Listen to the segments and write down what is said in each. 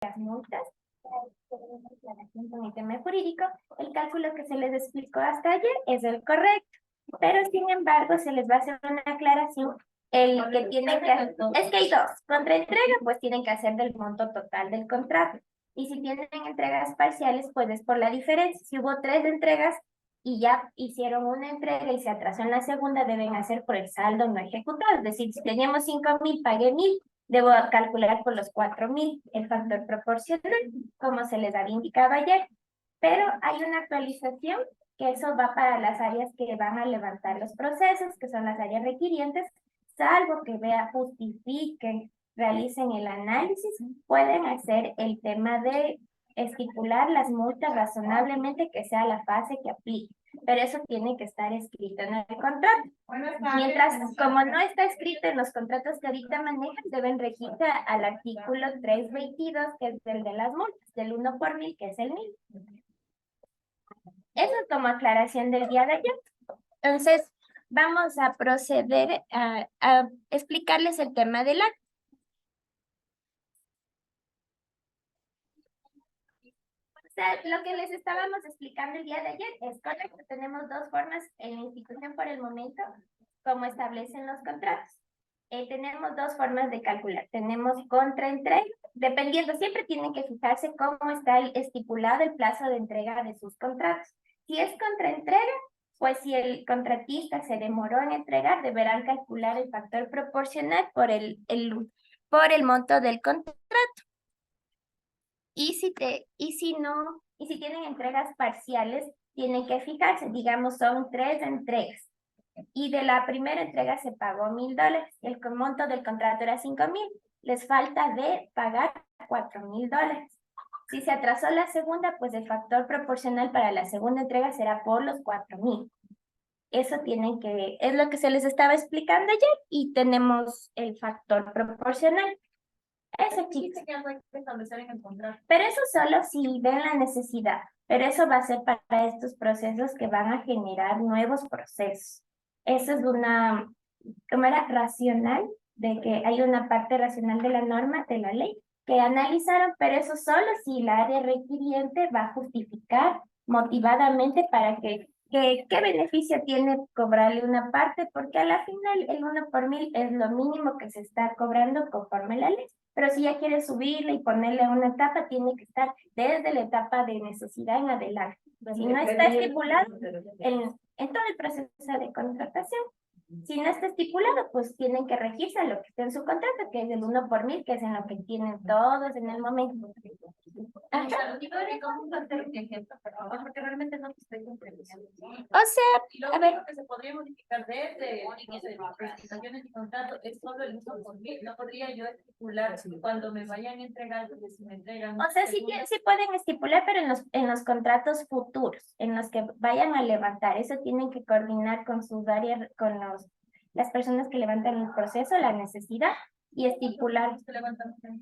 las multas, con el tema jurídico, el cálculo que se les explicó hasta ayer es el correcto, pero sin embargo se les va a hacer una aclaración. El que tienen que hacer, es que hay dos, contraentrega pues tienen que hacer del monto total del contrato, y si tienen entregas parciales pues es por la diferencia. Si hubo 3 entregas y ya hicieron una entrega y se atrasó en la segunda, deben hacer por el saldo no ejecutado, es decir, si teníamos 5.000, pagué 1.000, debo calcular por los 4.000 el factor proporcional, como se les había indicado ayer. Pero hay una actualización que eso va para las áreas que van a levantar los procesos, que son las áreas requirientes, salvo que justifiquen, realicen el análisis, pueden hacer el tema de estipular las multas razonablemente que sea la fase que aplique, pero eso tiene que estar escrito en el contrato. Mientras, como no está escrito en los contratos que ahorita manejan, deben regirse al artículo 322, que es el de las multas, del 1 por 1.000, que es el 1.000. Eso es como aclaración del día de ayer. Entonces, vamos a proceder a explicarles el tema del acta. O sea, lo que les estábamos explicando el día de ayer es correcto. Tenemos dos formas en la institución por el momento, como establecen los contratos. Tenemos dos formas de calcular. Tenemos contraentrega, dependiendo, siempre tienen que fijarse cómo está estipulado el plazo de entrega de sus contratos. Si es contraentrega, pues si el contratista se demoró en entregar, deberán calcular el factor proporcional por el monto del contrato. Y si tienen entregas parciales, tienen que fijarse, digamos, son 3 entregas. Y de la primera entrega se pagó $1.000, el monto del contrato era 5.000, les falta de pagar $4.000. Si se atrasó la segunda, pues el factor proporcional para la segunda entrega será por los 4.000. Eso es lo que se les estaba explicando ayer, y tenemos el factor proporcional. Eso, chicos. Pero eso solo si ven la necesidad. Pero eso va a ser para estos procesos que van a generar nuevos procesos. Eso es ¿cómo era? Racional, de que hay una parte racional de la norma, de la ley, que analizaron, pero eso solo si el área requiriente va a justificar motivadamente para ¿qué beneficio tiene cobrarle una parte? Porque a la final el 1 por 1.000 es lo mínimo que se está cobrando conforme la ley. Pero si ya quiere subirle y ponerle una etapa, tiene que estar desde la etapa de necesidad en adelante. Si no está estipulado en todo el proceso de contratación, si no está estipulado, pues tienen que regirse a lo que está en su contrato, que es el 1 por 1.000, que es en lo que tienen todos en el momento. Ajá. Porque realmente no estoy comprendiendo. O sea, a ver. Que se podría modificar desde prestaciones y contratos es solo el 1 por 1.000. No podría yo estipular cuando me vayan a entregar, porque si me entregan. O sea, sí pueden estipular, pero en los contratos futuros, en los que vayan a levantar, eso tienen que coordinar con sus áreas, con las personas que levantan el proceso, la necesidad, y estipular.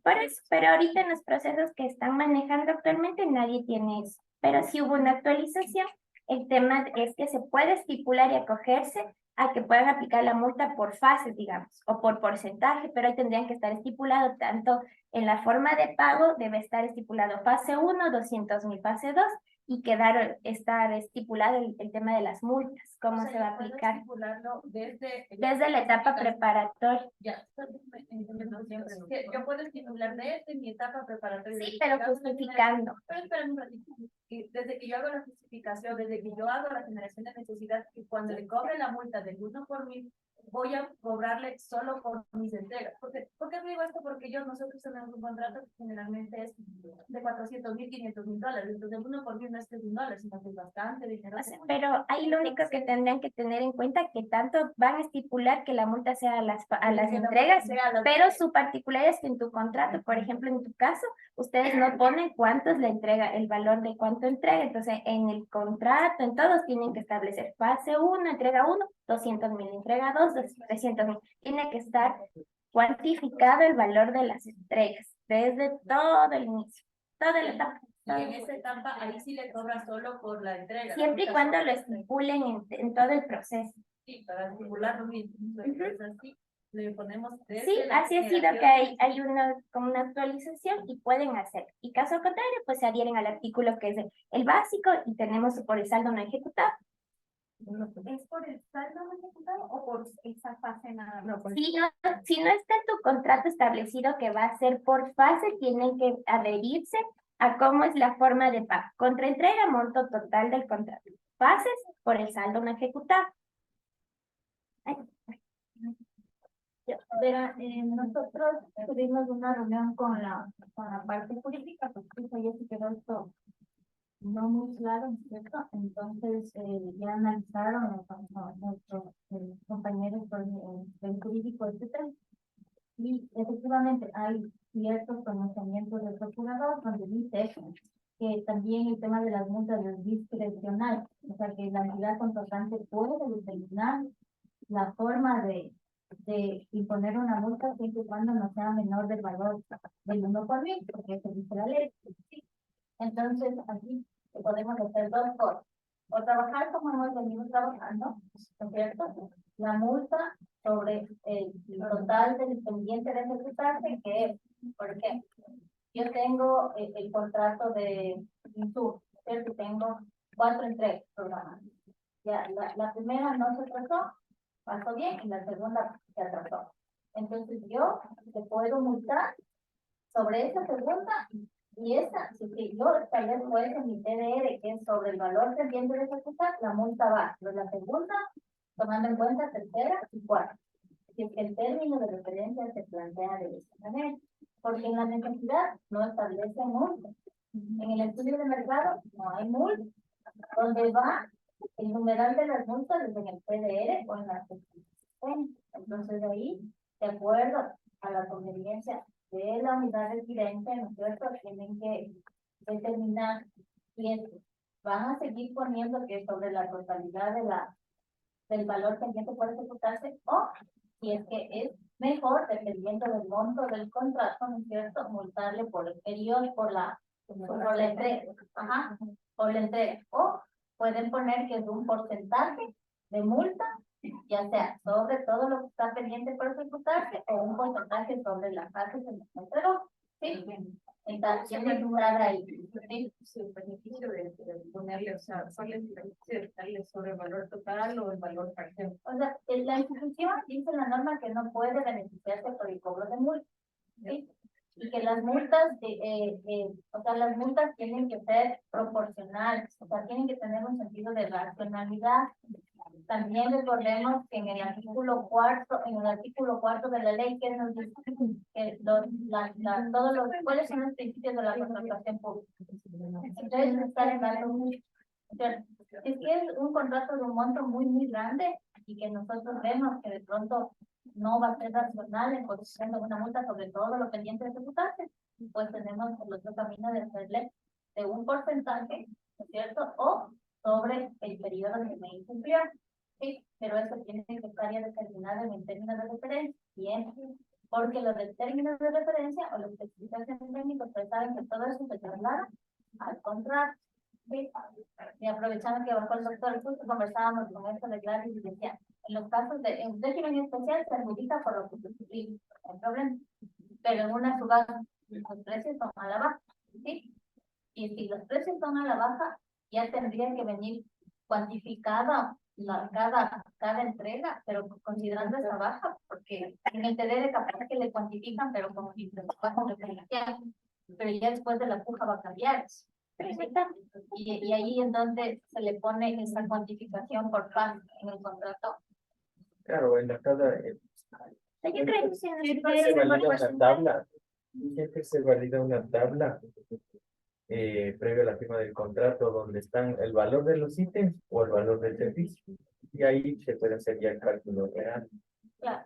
Por eso, pero ahorita en los procesos que están manejando actualmente nadie tiene eso. Pero si hubo una actualización, el tema es que se puede estipular y acogerse a que puedan aplicar la multa por fases, digamos, o por porcentaje, pero ahí tendrían que estar estipulado tanto en la forma de pago, debe estar estipulado fase 1, 200.000, fase 2, y estar estipulado el tema de las multas, cómo se va a aplicar. Desde la etapa preparatoria. Ya, yo puedo estipular desde mi etapa preparatoria. Sí, pero justificando. Pero espera un ratito. Desde que yo hago la justificación, desde que yo hago la generación de necesidad, y cuando le cobre la multa del 1 por 1.000, voy a cobrarle solo por mis entregas. ¿Por qué digo esto? Porque nosotros tenemos un contrato que generalmente es de 400.000, 500.000 dólares. Entonces, el 1 por 1.000 no es que es $1, sino que es bastante dinero. Pero ahí lo único que tendrían que tener en cuenta que tanto van a estipular que la multa sea a las entregas, pero su particularidad es que en tu contrato, por ejemplo, en tu caso, ustedes no ponen cuánto es la entrega, el valor de cuánto entrega. Entonces, en el contrato, en todos tienen que establecer fase 1, entrega 1, 200.000, entrega 2, 300.000. Tiene que estar cuantificado el valor de las entregas desde todo el inicio, toda la etapa. Y en esa etapa, ahí sí le cobra solo por la entrega. Siempre y cuando lo estipulen en todo el proceso. Sí, para estipularlo bien. Le ponemos Sí, desde la así ha sido que hay una, como una actualización y pueden hacer. Y caso contrario, pues se adhieren al artículo que es el básico y tenemos por el saldo no ejecutado. ¿Es por el saldo no ejecutado o por esa fase nada más? Si no está en tu contrato establecido que va a ser por fase, tienen que adherirse a cómo es la forma de pago. Contraentrega, monto total del contrato. Fases por el saldo no ejecutado. Ay, Verá, nosotros tuvimos una reunión con la parte jurídica, porque eso ya se quedó esto no muy claro, ¿cierto? Entonces, ya analizaron nuestros compañeros del jurídico, etcétera. Y efectivamente hay ciertos conocimientos del procurador donde dice que también el tema de las multas es discrecional, o sea que la entidad contratante puede determinar la forma de imponer una multa siempre y cuando no sea menor del valor del 1 por 1000, porque eso dice la ley. Entonces, aquí podemos hacer dos cosas. O trabajar como hemos venido trabajando, ¿no es cierto? La multa sobre el total del pendiente de ejecutarse, que es, por ejemplo, yo tengo el contrato de Insur, ¿cierto? Tengo 4 entregas programadas. Ya, la primera no se trató, pasó bien, y la segunda se atrasó. Entonces yo te puedo multar sobre esa segunda y esa, si yo tal vez puedo en mi TDR, que es sobre el valor pendiente de ejecutar, la multa va, pero la segunda, tomando en cuenta tercera y cuarta. Si es que el término de referencia se plantea de esta manera, porque en la necesidad no establece multa. En el estudio de mercado no hay multa. Donde va el numeral de las multas es en el PDR o en la justificación. Entonces ahí, de acuerdo a la conveniencia de la unidad residente, ¿no es cierto?, tienen que determinar si es, van a seguir poniendo que sobre la totalidad del valor pendiente puede ejecutarse, o si es que es mejor, dependiendo del monto del contrato, ¿no es cierto?, multarle por el periodo, por la entrega, por la entrega, o pueden poner que es un porcentaje de multa, ya sea sobre todo lo que está pendiente por ejecutarse o un porcentaje sobre la fase que se entregó. ¿Sí? Entonces, tiene que entrar ahí. ¿Sí? El beneficio de ponerle, o sea, darle sobre el valor total o el valor parcial. O sea, la institución dice en la norma que no puede beneficiarse por el cobro de multa. ¿Sí? Y que las multas, o sea, las multas tienen que ser proporcionales, o sea, tienen que tener un sentido de racionalidad. También recordemos que en el artículo cuarto de la ley que nos dice que cuáles son los principios de la contratación pública. Entonces, está legando mucho. Es que es un contrato de un monto muy grande y que nosotros vemos que de pronto no va a ser racional en posición de una multa sobre todo lo pendiente de ejecutarse, pues tenemos el otro camino de hacerle de un porcentaje, ¿no es cierto?, o sobre el periodo que me incumplió. Sí, pero eso tiene que estar ya determinado en términos de referencia, bien, porque los de términos de referencia o los especificaciones técnicos, pues saben que todo eso se traslada al contrato. Sí. Y aprovechando que bajó el doctor, justo conversábamos con esto de Gladys y decía, en los casos de en régimen especial se adjudica por lo que se publica, no hay problema, pero en una subasta los precios son a la baja, ¿sí? Y si los precios son a la baja, ya tendría que venir cuantificada cada entrega, pero considerando esa baja, porque en el TD de capaz que le cuantifican, pero como si pero ya después de la puja va a cambiar. Y ahí en donde se le pone esa cuantificación por pan en el contrato. Claro, en la tabla, Yo creo que sí, siempre se valida una tabla, siempre se valida una tabla previo a la firma del contrato donde están el valor de los ítems o el valor del servicio. Y ahí se puede hacer ya el cálculo real. Claro,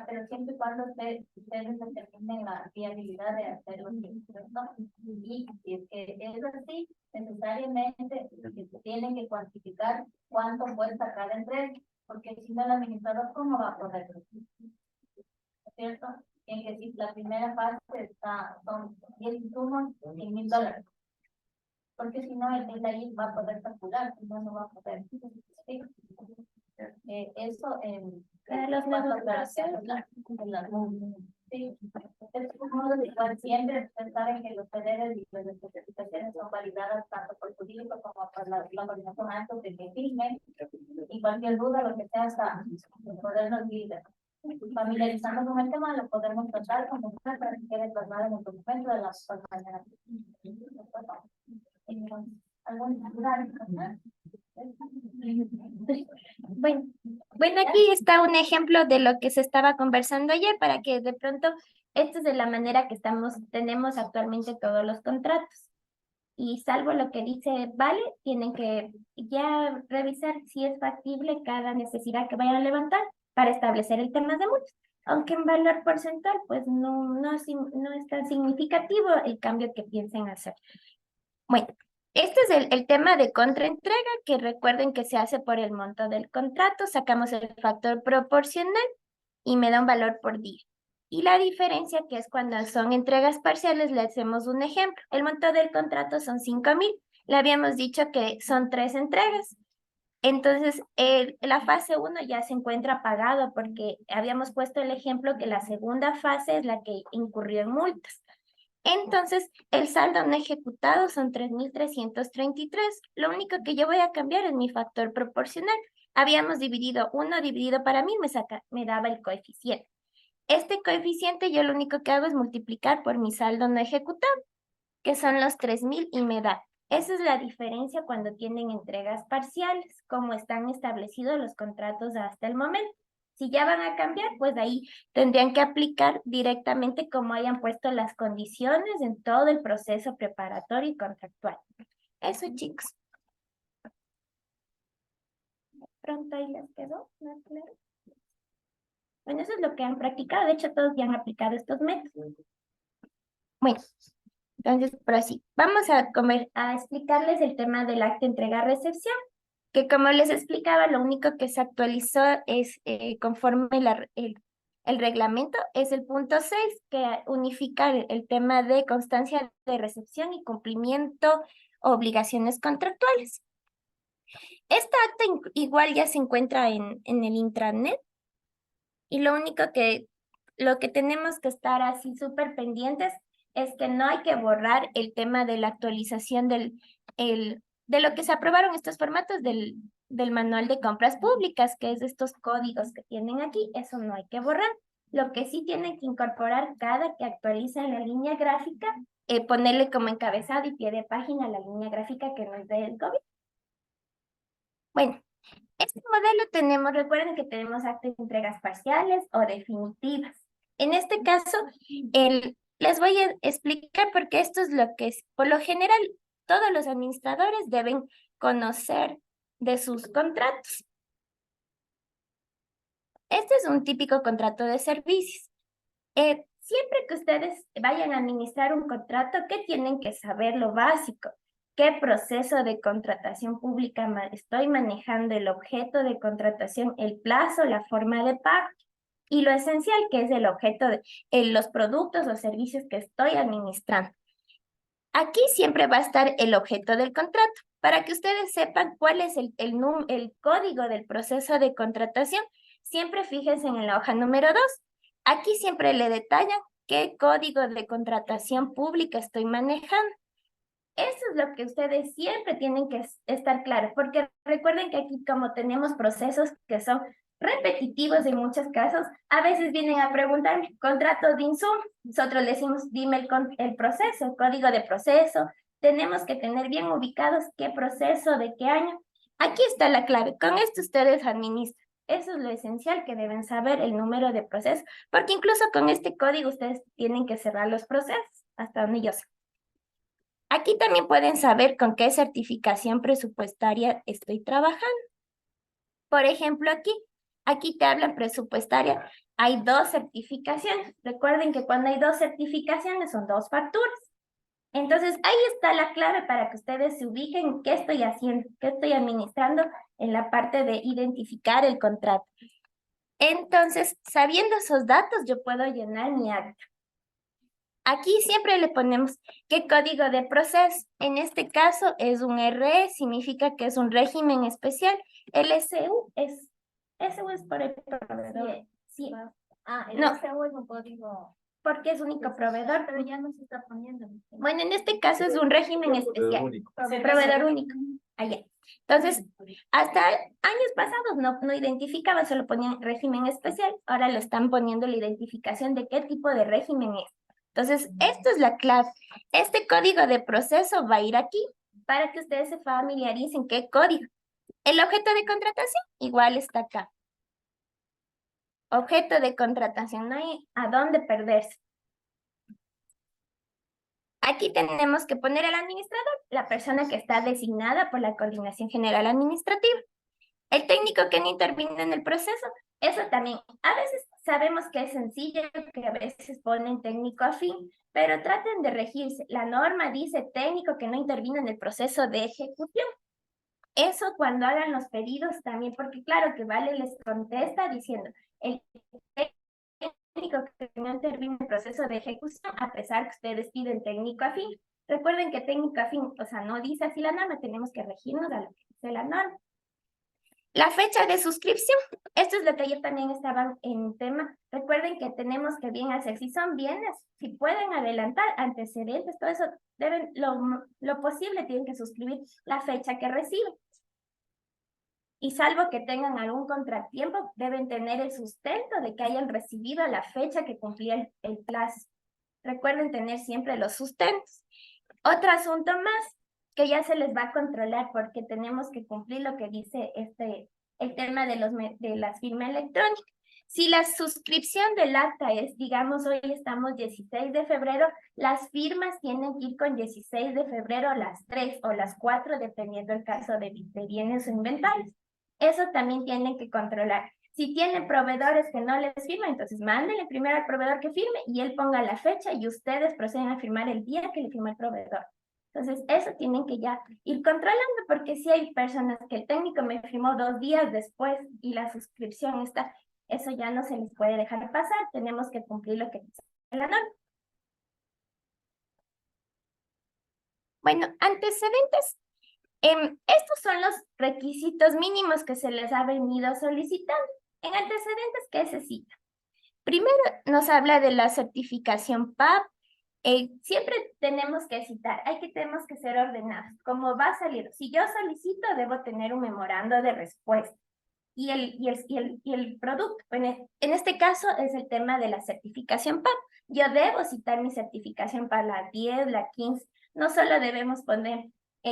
pero siempre y cuando ustedes determinen la viabilidad de hacerlo, ¿no? Y si es que es así, necesariamente tienen que cuantificar cuánto cuesta cada entrega, porque si no el administrador, ¿cómo va a poder? ¿Cierto? En que si la primera fase son 10 insumos, $1,000, porque si no, el ahí va a poder calcular, si no, no va a poder. ¿Sí? Eso en Para los cuanto nuevos a operaciones, sí, es como igual siempre pensar en que los PDRs y las especificaciones son validadas tanto por el jurídico como por la coordinación alto de que firme y cualquier duda, lo que sea, hasta podernos ir familiarizando con el tema, lo podemos tratar como para que quede plasmado en el documento de las compañeras. ¿Alguna duda? Bueno, aquí está un ejemplo de lo que se estaba conversando ayer para que de pronto, esto es de la manera que tenemos actualmente todos los contratos. Y salvo lo que dice Vale, tienen que ya revisar si es factible cada necesidad que vayan a levantar para establecer el tema de multas. Aunque en valor porcentual, pues no es tan significativo el cambio que piensen hacer. Bueno, este es el tema de contraentrega, que recuerden que se hace por el monto del contrato, sacamos el factor proporcional y me da un valor por día. Y la diferencia, que es cuando son entregas parciales, le hacemos un ejemplo. El monto del contrato son 5,000. Le habíamos dicho que son 3 entregas. Entonces, la fase 1 ya se encuentra pagado porque habíamos puesto el ejemplo que la segunda fase es la que incurrió en multas. Entonces, el saldo no ejecutado son 3,333. Lo único que yo voy a cambiar es mi factor proporcional. Habíamos dividido 1 dividido para 1000, me daba el coeficiente. Este coeficiente yo lo único que hago es multiplicar por mi saldo no ejecutado, que son los 3,000 y me da. Esa es la diferencia cuando tienen entregas parciales, como están establecidos los contratos hasta el momento. Si ya van a cambiar, pues ahí tendrían que aplicar directamente como hayan puesto las condiciones en todo el proceso preparatorio y contractual. Eso, chicos. Pronto ahí les quedó más claro. Bueno, eso es lo que han practicado. De hecho, todos ya han aplicado estos métodos. Bueno, entonces, por así, vamos a explicarles el tema del acta entrega-recepción, que como les explicaba, lo único que se actualizó es conforme el reglamento, es el punto 6, que unifica el tema de constancia de recepción y cumplimiento, obligaciones contractuales. Esta acta igual ya se encuentra en el intranet, y lo que tenemos que estar así súper pendientes es que no hay que borrar el tema de la actualización de lo que se aprobaron estos formatos del manual de compras públicas, que es estos códigos que tienen aquí. Eso no hay que borrar. Lo que sí tienen que incorporar cada que actualicen la línea gráfica, ponerle como encabezado y pie de página la línea gráfica que nos dé el COVID. Bueno, este modelo recuerden que tenemos actas de entregas parciales o definitivas. En este caso, les voy a explicar porque esto es lo que es, por lo general, todos los administradores deben conocer de sus contratos. Este es un típico contrato de servicios. Siempre que ustedes vayan a administrar un contrato, ¿qué tienen que saber? Lo básico. ¿Qué proceso de contratación pública estoy manejando? El objeto de contratación, el plazo, la forma de pago. Y lo esencial, que es el objeto de los productos o servicios que estoy administrando. Aquí siempre va a estar el objeto del contrato, para que ustedes sepan cuál es el código del proceso de contratación. Siempre fíjense en la hoja número 2. Aquí siempre le detallan qué código de contratación pública estoy manejando. Eso es lo que ustedes siempre tienen que estar claros, porque recuerden que aquí como tenemos procesos que son repetitivos en muchos casos, a veces vienen a preguntarme, contrato de insumo, nosotros le decimos, dime el proceso, el código de proceso, tenemos que tener bien ubicados qué proceso, de qué año. Aquí está la clave, con esto ustedes administran. Eso es lo esencial que deben saber, el número de proceso, porque incluso con este código ustedes tienen que cerrar los procesos, hasta donde yo sé. Aquí también pueden saber con qué certificación presupuestaria estoy trabajando. Por ejemplo, aquí te hablan presupuestaria. Hay 2 certificaciones. Recuerden que cuando hay 2 certificaciones son 2 facturas. Entonces, ahí está la clave para que ustedes se ubiquen qué estoy haciendo, qué estoy administrando en la parte de identificar el contrato. Entonces, sabiendo esos datos, yo puedo llenar mi acta. Aquí siempre le ponemos qué código de proceso. En este caso es un RE, significa que es un régimen especial. El SU es Eso es por el proveedor. Sí, El No. SU es un código, porque es único proveedor. pero ya no se está poniendo. Bueno, en este caso es un régimen Proveedor especial. único. Proveedor único. Allá. Entonces, hasta años pasados no identificaban, solo ponían régimen especial. Ahora lo están poniendo la identificación de qué tipo de régimen es. Entonces, esto es la clave. Este código de proceso va a ir aquí para que ustedes se familiaricen qué código. El objeto de contratación igual está acá. Objeto de contratación, no hay a dónde perderse. Aquí tenemos que poner al administrador, la persona que está designada por la Coordinación General Administrativa. El técnico que no interviene en el proceso, eso también. A veces sabemos que es sencillo, que a veces ponen técnico afín, pero traten de regirse. La norma dice técnico que no interviene en el proceso de ejecución. Eso cuando hagan los pedidos también, porque claro que Vale les contesta diciendo, el técnico que no interviene en el proceso de ejecución, a pesar que ustedes piden técnico afín. Recuerden que técnico afín, o sea, no dice así la norma, tenemos que regirnos a lo que dice la norma. La fecha de suscripción, esto es lo que ayer también estaban en tema. Recuerden que tenemos que bien hacer, si son bienes, si pueden adelantar antecedentes, todo eso, deben, lo posible tienen que suscribir la fecha que reciben. Y salvo que tengan algún contratiempo, deben tener el sustento de que hayan recibido la fecha que cumplía el plazo. Recuerden tener siempre los sustentos. Otro asunto más que ya se les va a controlar porque tenemos que cumplir lo que dice el tema de las firmas electrónicas. Si la suscripción del acta es, digamos, hoy estamos 16 de febrero, las firmas tienen que ir con 16 de febrero a las 3 o las 4, dependiendo del caso de bienes o inventarios. Eso también tienen que controlar. Si tienen proveedores que no les firman, entonces mándenle primero al proveedor que firme y él ponga la fecha y ustedes proceden a firmar el día que le firmó el proveedor. Entonces, eso tienen que ya ir controlando porque si hay personas que el técnico me firmó 2 días después y la suscripción está, eso ya no se les puede dejar pasar, tenemos que cumplir lo que dice la norma. Bueno, antecedentes. Estos son los requisitos mínimos que se les ha venido solicitando. En antecedentes, ¿qué se cita? Primero nos habla de la certificación PAP. Siempre tenemos que citar, tenemos que ser ordenados. Como va a salir, si yo solicito, debo tener un memorando de respuesta. Y el producto, en este caso es el tema de la certificación PAP. Yo debo citar mi certificación para la 10, la 15. No solo debemos poner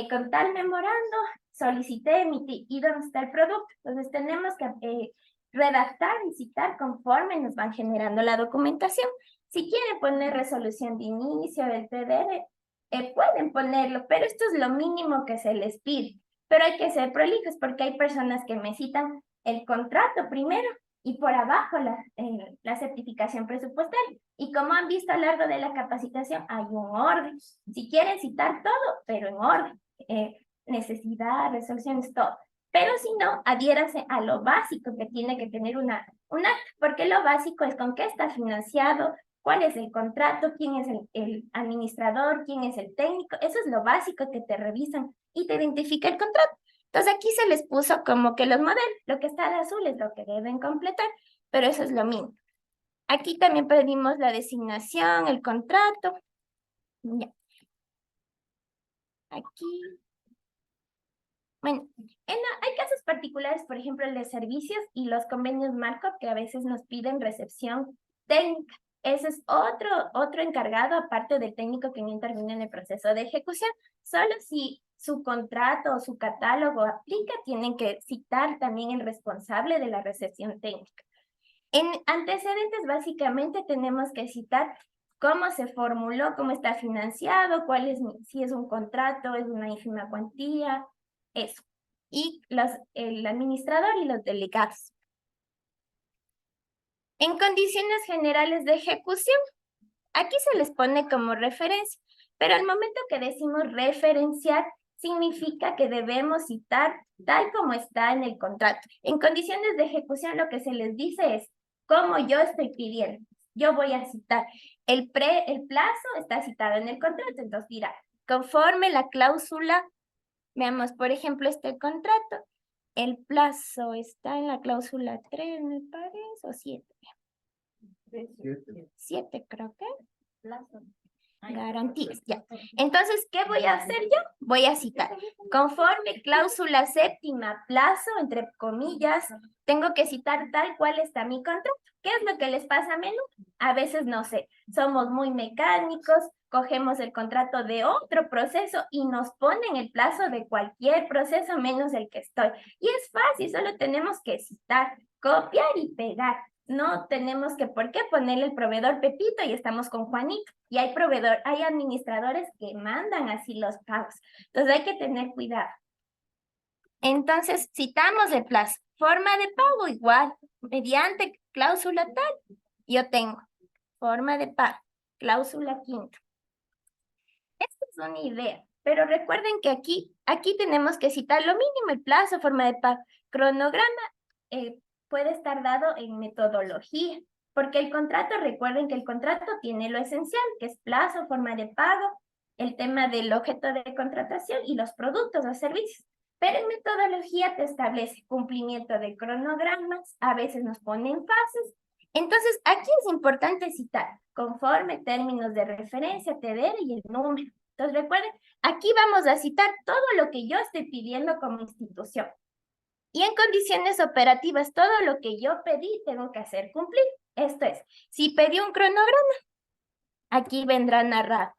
con tal memorando, solicité, emití, y dónde está el producto. Entonces tenemos que redactar y citar conforme nos van generando la documentación. Si quieren poner resolución de inicio del TDR, pueden ponerlo, pero esto es lo mínimo que se les pide. Pero hay que ser prolijos porque hay personas que me citan el contrato primero y por abajo la certificación presupuestaria. Y como han visto a lo largo de la capacitación, hay un orden. Si quieren citar todo, pero en orden. Necesidad, resoluciones, todo. Pero si no, adhiérase a lo básico que tiene que tener un acta, porque lo básico es con qué está financiado, cuál es el contrato, quién es el administrador, quién es el técnico. Eso es lo básico que te revisan y te identifica el contrato. Entonces aquí se les puso como que los modelos, lo que está de azul es lo que deben completar, pero eso es lo mínimo. Aquí también pedimos la designación, el contrato. Ya. Aquí. Bueno, hay casos particulares, por ejemplo, el de servicios y los convenios marco que a veces nos piden recepción técnica. Ese es otro encargado, aparte del técnico que no interviene en el proceso de ejecución. Solo si su contrato o su catálogo aplica, tienen que citar también el responsable de la recepción técnica. En antecedentes, básicamente, tenemos que citar cómo se formuló, cómo está financiado, si es un contrato, es una ínfima cuantía, eso. Y el administrador y los delegados. En condiciones generales de ejecución, aquí se les pone como referencia, pero al momento que decimos referenciar, significa que debemos citar tal como está en el contrato. En condiciones de ejecución, lo que se les dice es cómo yo estoy pidiendo. Yo voy a citar. El plazo está citado en el contrato, entonces dirá, conforme la cláusula, veamos, por ejemplo, este contrato, El plazo está en la cláusula 3, me parece, o 7. 7 creo que. Garantías, ya. Entonces, ¿qué voy a hacer yo? Voy a citar. Conforme cláusula séptima, plazo, entre comillas, tengo que citar tal cual está mi contrato. ¿Qué es lo que les pasa a menudo? A veces, no sé, somos muy mecánicos, cogemos el contrato de otro proceso y nos ponen el plazo de cualquier proceso menos el que estoy. Y es fácil, solo tenemos que citar, copiar y pegar. No tenemos que por qué ponerle el proveedor Pepito y estamos con Juanito. Y hay administradores que mandan así los pagos. Entonces hay que tener cuidado. Entonces citamos el plazo. Forma de pago igual, mediante cláusula tal. Yo tengo forma de pago, cláusula quinta. Esta es una idea, pero recuerden que aquí tenemos que citar lo mínimo, el plazo, forma de pago. Cronograma puede estar dado en metodología, porque el contrato, recuerden que el contrato tiene lo esencial, que es plazo, forma de pago, el tema del objeto de contratación y los productos o servicios. Pero en metodología te establece cumplimiento de cronogramas, a veces nos ponen fases. Entonces, aquí es importante citar conforme términos de referencia, TDR y el número. Entonces, recuerden, aquí vamos a citar todo lo que yo estoy pidiendo como institución. Y en condiciones operativas, todo lo que yo pedí tengo que hacer cumplir. Esto es, si pedí un cronograma, aquí vendrá narrado.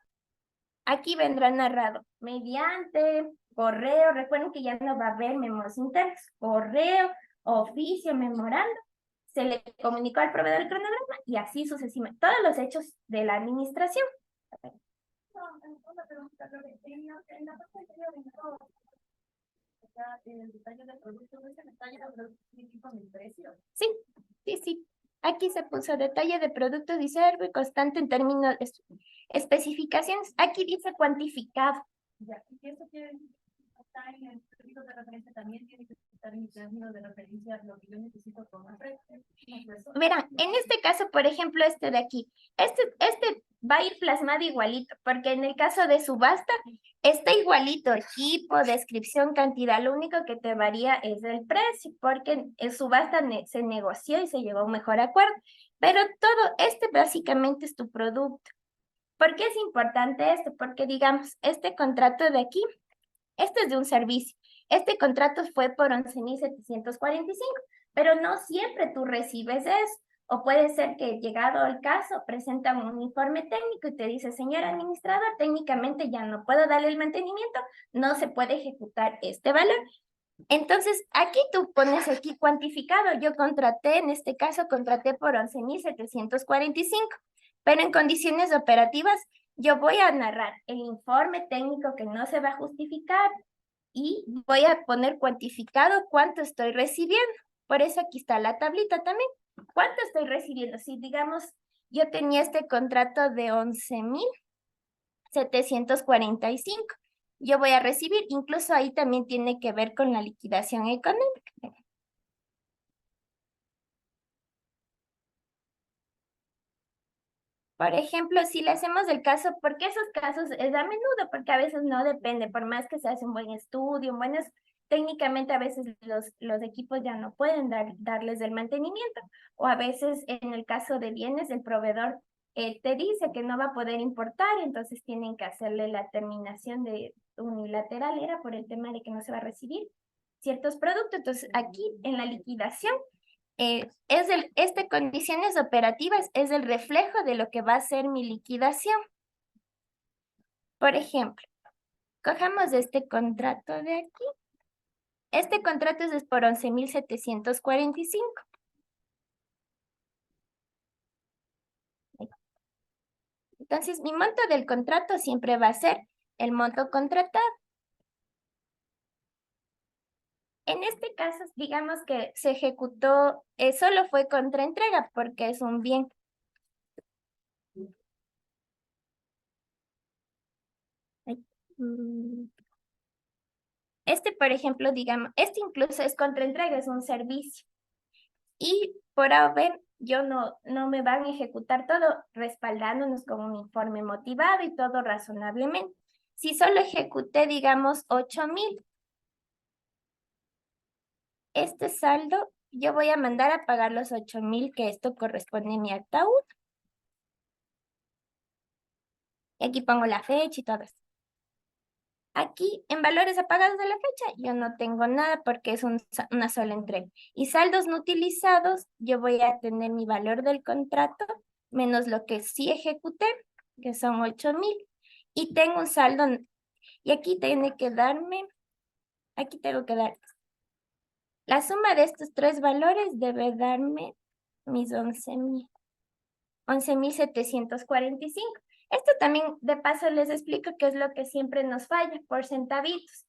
Aquí vendrá narrado mediante correo. Recuerden que ya no va a haber memos internos. Correo, oficio, memorando. Se le comunicó al proveedor el cronograma y así sucesivamente. Todos los hechos de la administración. Una pregunta, en la parte anterior, el detalle del producto, ¿no es el detalle del producto con el precio? Sí, sí, sí. Aquí se puso detalle de producto y servicio constante en términos de especificaciones. Aquí dice cuantificado. Ya, y eso quiere decir que está en el término de referencia, también tiene que estar en el término de referencia lo que yo necesito como precio. Verán, en este caso, por ejemplo, este de aquí, este va a ir plasmado igualito, porque en el caso de subasta está igualito, equipo, descripción, cantidad, lo único que te varía es el precio, porque en subasta se negoció y se llegó a un mejor acuerdo, pero todo este básicamente es tu producto. ¿Por qué es importante esto? Porque digamos, este contrato de aquí, este es de un servicio, este contrato fue por 11.745, pero no siempre tú recibes eso. O puede ser que llegado el caso presentan un informe técnico y te dice, señor administrador, técnicamente ya no puedo darle el mantenimiento, no se puede ejecutar este valor. Entonces, aquí tú pones aquí cuantificado. Yo contraté, en este caso, contraté por 11.745, pero en condiciones operativas yo voy a narrar el informe técnico que no se va a justificar y voy a poner cuantificado cuánto estoy recibiendo. Por eso aquí está la tablita también. ¿Cuánto estoy recibiendo? Si digamos, yo tenía este contrato de 11.745, yo voy a recibir, incluso ahí también tiene que ver con la liquidación económica. Por ejemplo, si le hacemos el caso, porque esos casos es a menudo, porque a veces no depende, por más que se hace un buen estudio, buenos, técnicamente a veces los equipos ya no pueden darles el mantenimiento, o a veces en el caso de bienes, el proveedor te dice que no va a poder importar, entonces tienen que hacerle la terminación de unilateral, era por el tema de que no se va a recibir ciertos productos. Entonces aquí en la liquidación, condiciones operativas es el reflejo de lo que va a ser mi liquidación. Por ejemplo, cojamos este contrato de aquí. Este contrato es por 11.745. Entonces, mi monto del contrato siempre va a ser el monto contratado. En este caso, digamos que se ejecutó, solo fue contraentrega porque es un bien. Este, por ejemplo, digamos, este incluso es contraentrega, es un servicio. Y por haber, no me van a ejecutar todo respaldándonos con un informe motivado y todo razonablemente. Si solo ejecuté, digamos, 8.000, este saldo, yo voy a mandar a pagar los 8.000, que esto corresponde a mi acta 1. Y aquí pongo la fecha y todo eso. Aquí, en valores apagados de la fecha, yo no tengo nada porque es una sola entrega. Y saldos no utilizados, yo voy a tener mi valor del contrato menos lo que sí ejecuté, que son 8.000. Y tengo un saldo, y aquí tiene que darme, aquí tengo que dar. La suma de estos tres valores debe darme mis 11.745. Esto también, de paso, les explico qué es lo que siempre nos falla, por centavitos.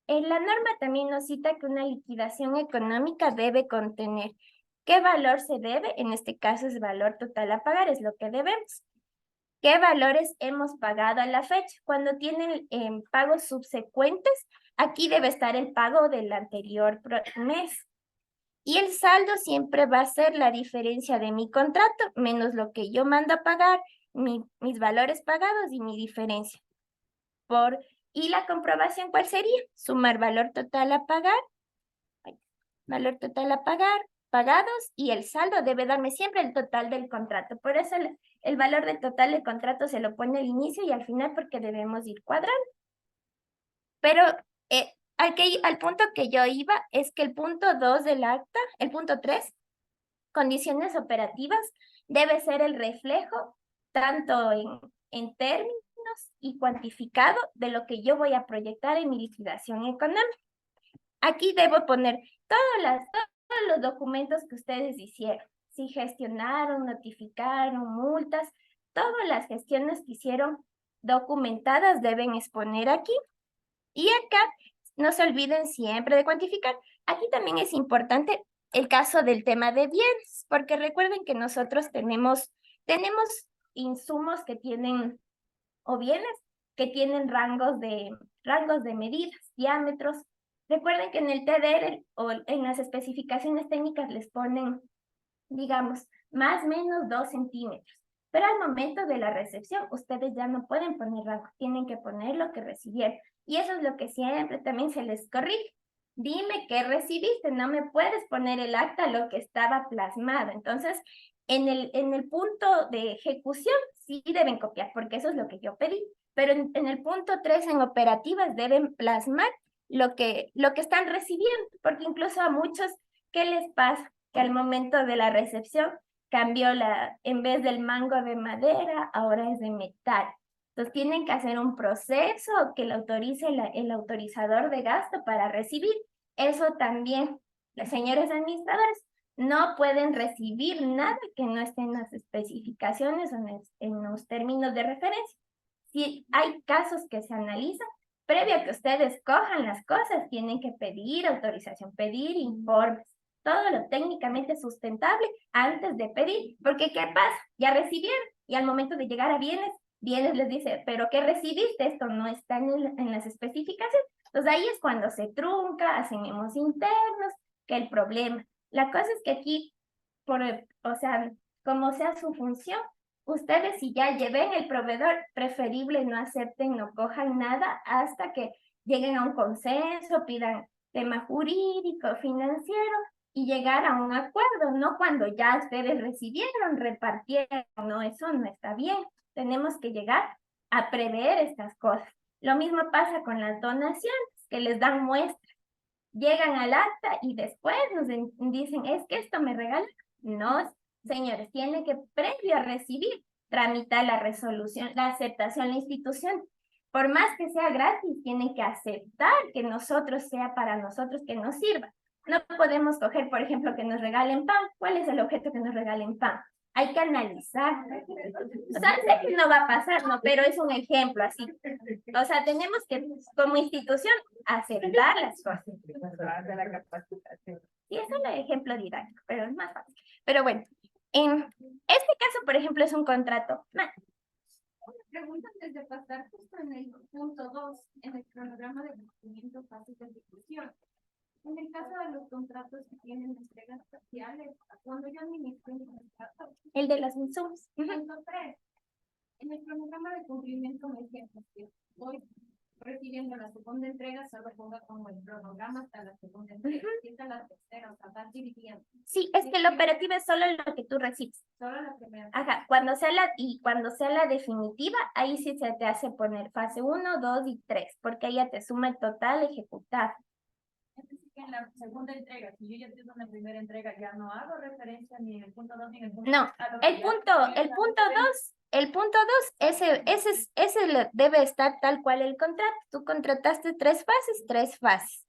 En la norma también nos cita que una liquidación económica debe contener qué valor se debe, en este caso es valor total a pagar, es lo que debemos. ¿Qué valores hemos pagado a la fecha? Cuando tienen pagos subsecuentes, aquí debe estar el pago del anterior mes. Y el saldo siempre va a ser la diferencia de mi contrato menos lo que yo mando a pagar, mis valores pagados y mi diferencia. Y la comprobación, ¿cuál sería? Sumar valor total a pagar, valor total a pagar, pagados, y el saldo debe darme siempre el total del contrato. Por eso el valor del total del contrato se lo pone al inicio y al final porque debemos ir cuadrando. Pero al punto que yo iba es que el punto 2 del acta, el punto 3, condiciones operativas, debe ser el reflejo tanto en términos y cuantificado de lo que yo voy a proyectar en mi liquidación económica. Aquí debo poner todos los documentos que ustedes hicieron. Si gestionaron, notificaron, multas, todas las gestiones que hicieron documentadas deben exponer aquí. Y acá no se olviden siempre de cuantificar. Aquí también es importante el caso del tema de bienes, porque recuerden que nosotros tenemos insumos que tienen, o bienes que tienen rangos de medidas, diámetros. Recuerden que en el TDR o en las especificaciones técnicas les ponen, digamos, más o menos 2 centímetros. Pero al momento de la recepción, ustedes ya no pueden poner rango, tienen que poner lo que recibieron. Y eso es lo que siempre también se les corrige. Dime qué recibiste, no me puedes poner el acta lo que estaba plasmado. Entonces, en el punto de ejecución sí deben copiar, porque eso es lo que yo pedí. Pero en el punto 3, en operativas, deben plasmar lo que están recibiendo, porque incluso a muchos, ¿qué les pasa? Que al momento de la recepción cambió en vez del mango de madera, ahora es de metal. Entonces tienen que hacer un proceso que lo autorice el autorizador de gasto para recibir. Eso también, los señores administradores no pueden recibir nada que no esté en las especificaciones o en los términos de referencia. Si hay casos que se analizan, previo a que ustedes cojan las cosas, tienen que pedir autorización, pedir informes, todo lo técnicamente sustentable antes de pedir. Porque ¿qué pasa? Ya recibieron y al momento de llegar a bienes les dice, pero ¿qué recibiste? Esto no está en las especificaciones. Entonces ahí es cuando se trunca, hacen memos internos, que el problema. La cosa es que aquí, o sea, como sea su función, ustedes si ya lleven el proveedor, preferible no acepten, no cojan nada hasta que lleguen a un consenso, pidan tema jurídico, financiero y llegar a un acuerdo, no cuando ya ustedes recibieron, repartieron, no, eso no está bien. Tenemos que llegar a prever estas cosas. Lo mismo pasa con las donaciones, que les dan muestras. Llegan al acta y después nos dicen, es que esto me regalan. No, señores, tiene que, previo a recibir, tramitar la resolución, la aceptación, la institución. Por más que sea gratis, tienen que aceptar que nosotros sea para nosotros, que nos sirva. No podemos coger, por ejemplo, que nos regalen pan. ¿Cuál es el objeto que nos regalen pan? Hay que analizar. O sea, sé que no va a pasar, no, pero es un ejemplo así. O sea, tenemos que, como institución, aceptar las cosas. Y eso es el ejemplo didáctico, pero es más fácil. Pero bueno, en este caso, por ejemplo, es un contrato. Una pregunta antes de pasar justo en el punto 2, en el cronograma de cumplimiento fases de ejecución. En el caso de los contratos que tienen entregas parciales, cuando yo administro un contrato, El de las insumos. punto 3, en el cronograma de cumplimiento me ejemplo que hoy recibiendo la segunda entrega, solo ponga como el cronograma hasta la segunda entrega. Si es la tercera, o sea, vas dividiendo. Sí, es que la operativa es solo lo que tú recibes. Solo la primera. Ajá, cuando sea la definitiva, ahí sí se te hace poner fase 1, 2 y 3, porque ahí ya te suma el total ejecutado. Es decir, que en la segunda entrega, si yo ya tengo una primera entrega, ya no hago referencia ni en el punto 2 ni en el punto No, 3. el punto 2, ese debe estar tal cual el contrato. Tú contrataste 3 fases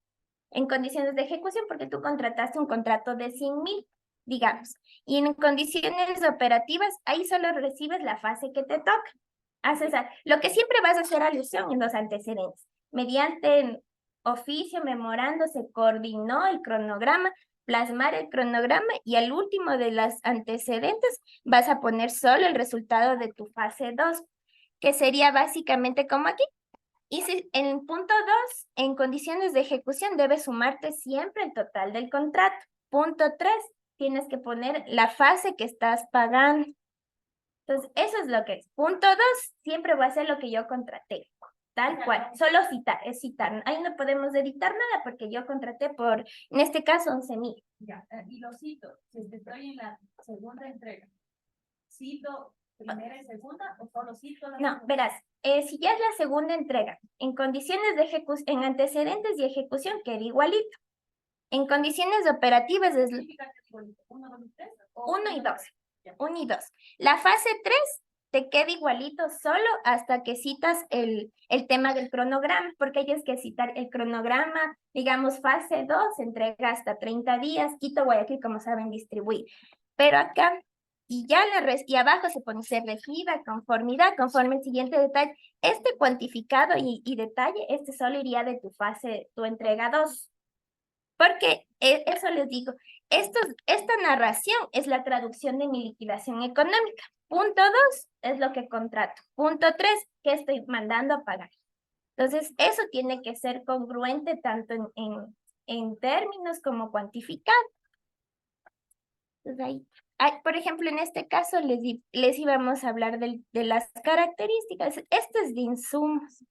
en condiciones de ejecución porque tú contrataste un contrato de 100.000, digamos. Y en condiciones operativas, ahí solo recibes la fase que te toca. Lo que siempre vas a hacer alusión en los antecedentes. Mediante oficio, memorando, se coordinó el cronograma, plasmar el cronograma y al último de los antecedentes vas a poner solo el resultado de tu fase 2, que sería básicamente como aquí. Y si en el punto 2, en condiciones de ejecución, debe sumarte siempre el total del contrato. Punto 3, tienes que poner la fase que estás pagando. Entonces, eso es lo que es. Punto 2, siempre voy a hacer lo que yo contraté. Tal cual, solo citar, es citar. Ahí no podemos editar nada porque yo contraté por, en este caso, 11.000. Ya, y lo cito, si es que estoy en la segunda entrega, ¿cito primera y segunda o solo cito la No, segunda? verás, si ya es la segunda entrega, en condiciones de ejecución, en antecedentes y ejecución queda igualito. En condiciones operativas es ¿Significa que es igualito? ¿Uno, dos y tres? ¿O 1 y 2. Ya. 1 y 2. La fase 3 te queda igualito solo hasta que citas el tema del cronograma, porque hay que citar el cronograma, digamos, fase 2, se entrega hasta 30 días, Quito, Guayaquil, como saben, distribuir. Pero acá, y ya y abajo se pone se reciba conformidad, conforme el siguiente detalle. Este cuantificado y detalle, este solo iría de tu fase, tu entrega 2. Porque eso les digo, esta narración es la traducción de mi liquidación económica. Punto 2 es lo que contrato. Punto 3, que estoy mandando a pagar. Entonces, eso tiene que ser congruente tanto en términos como cuantificado. Entonces, por ejemplo, en este caso les íbamos a hablar de las características. Esto es de insumos.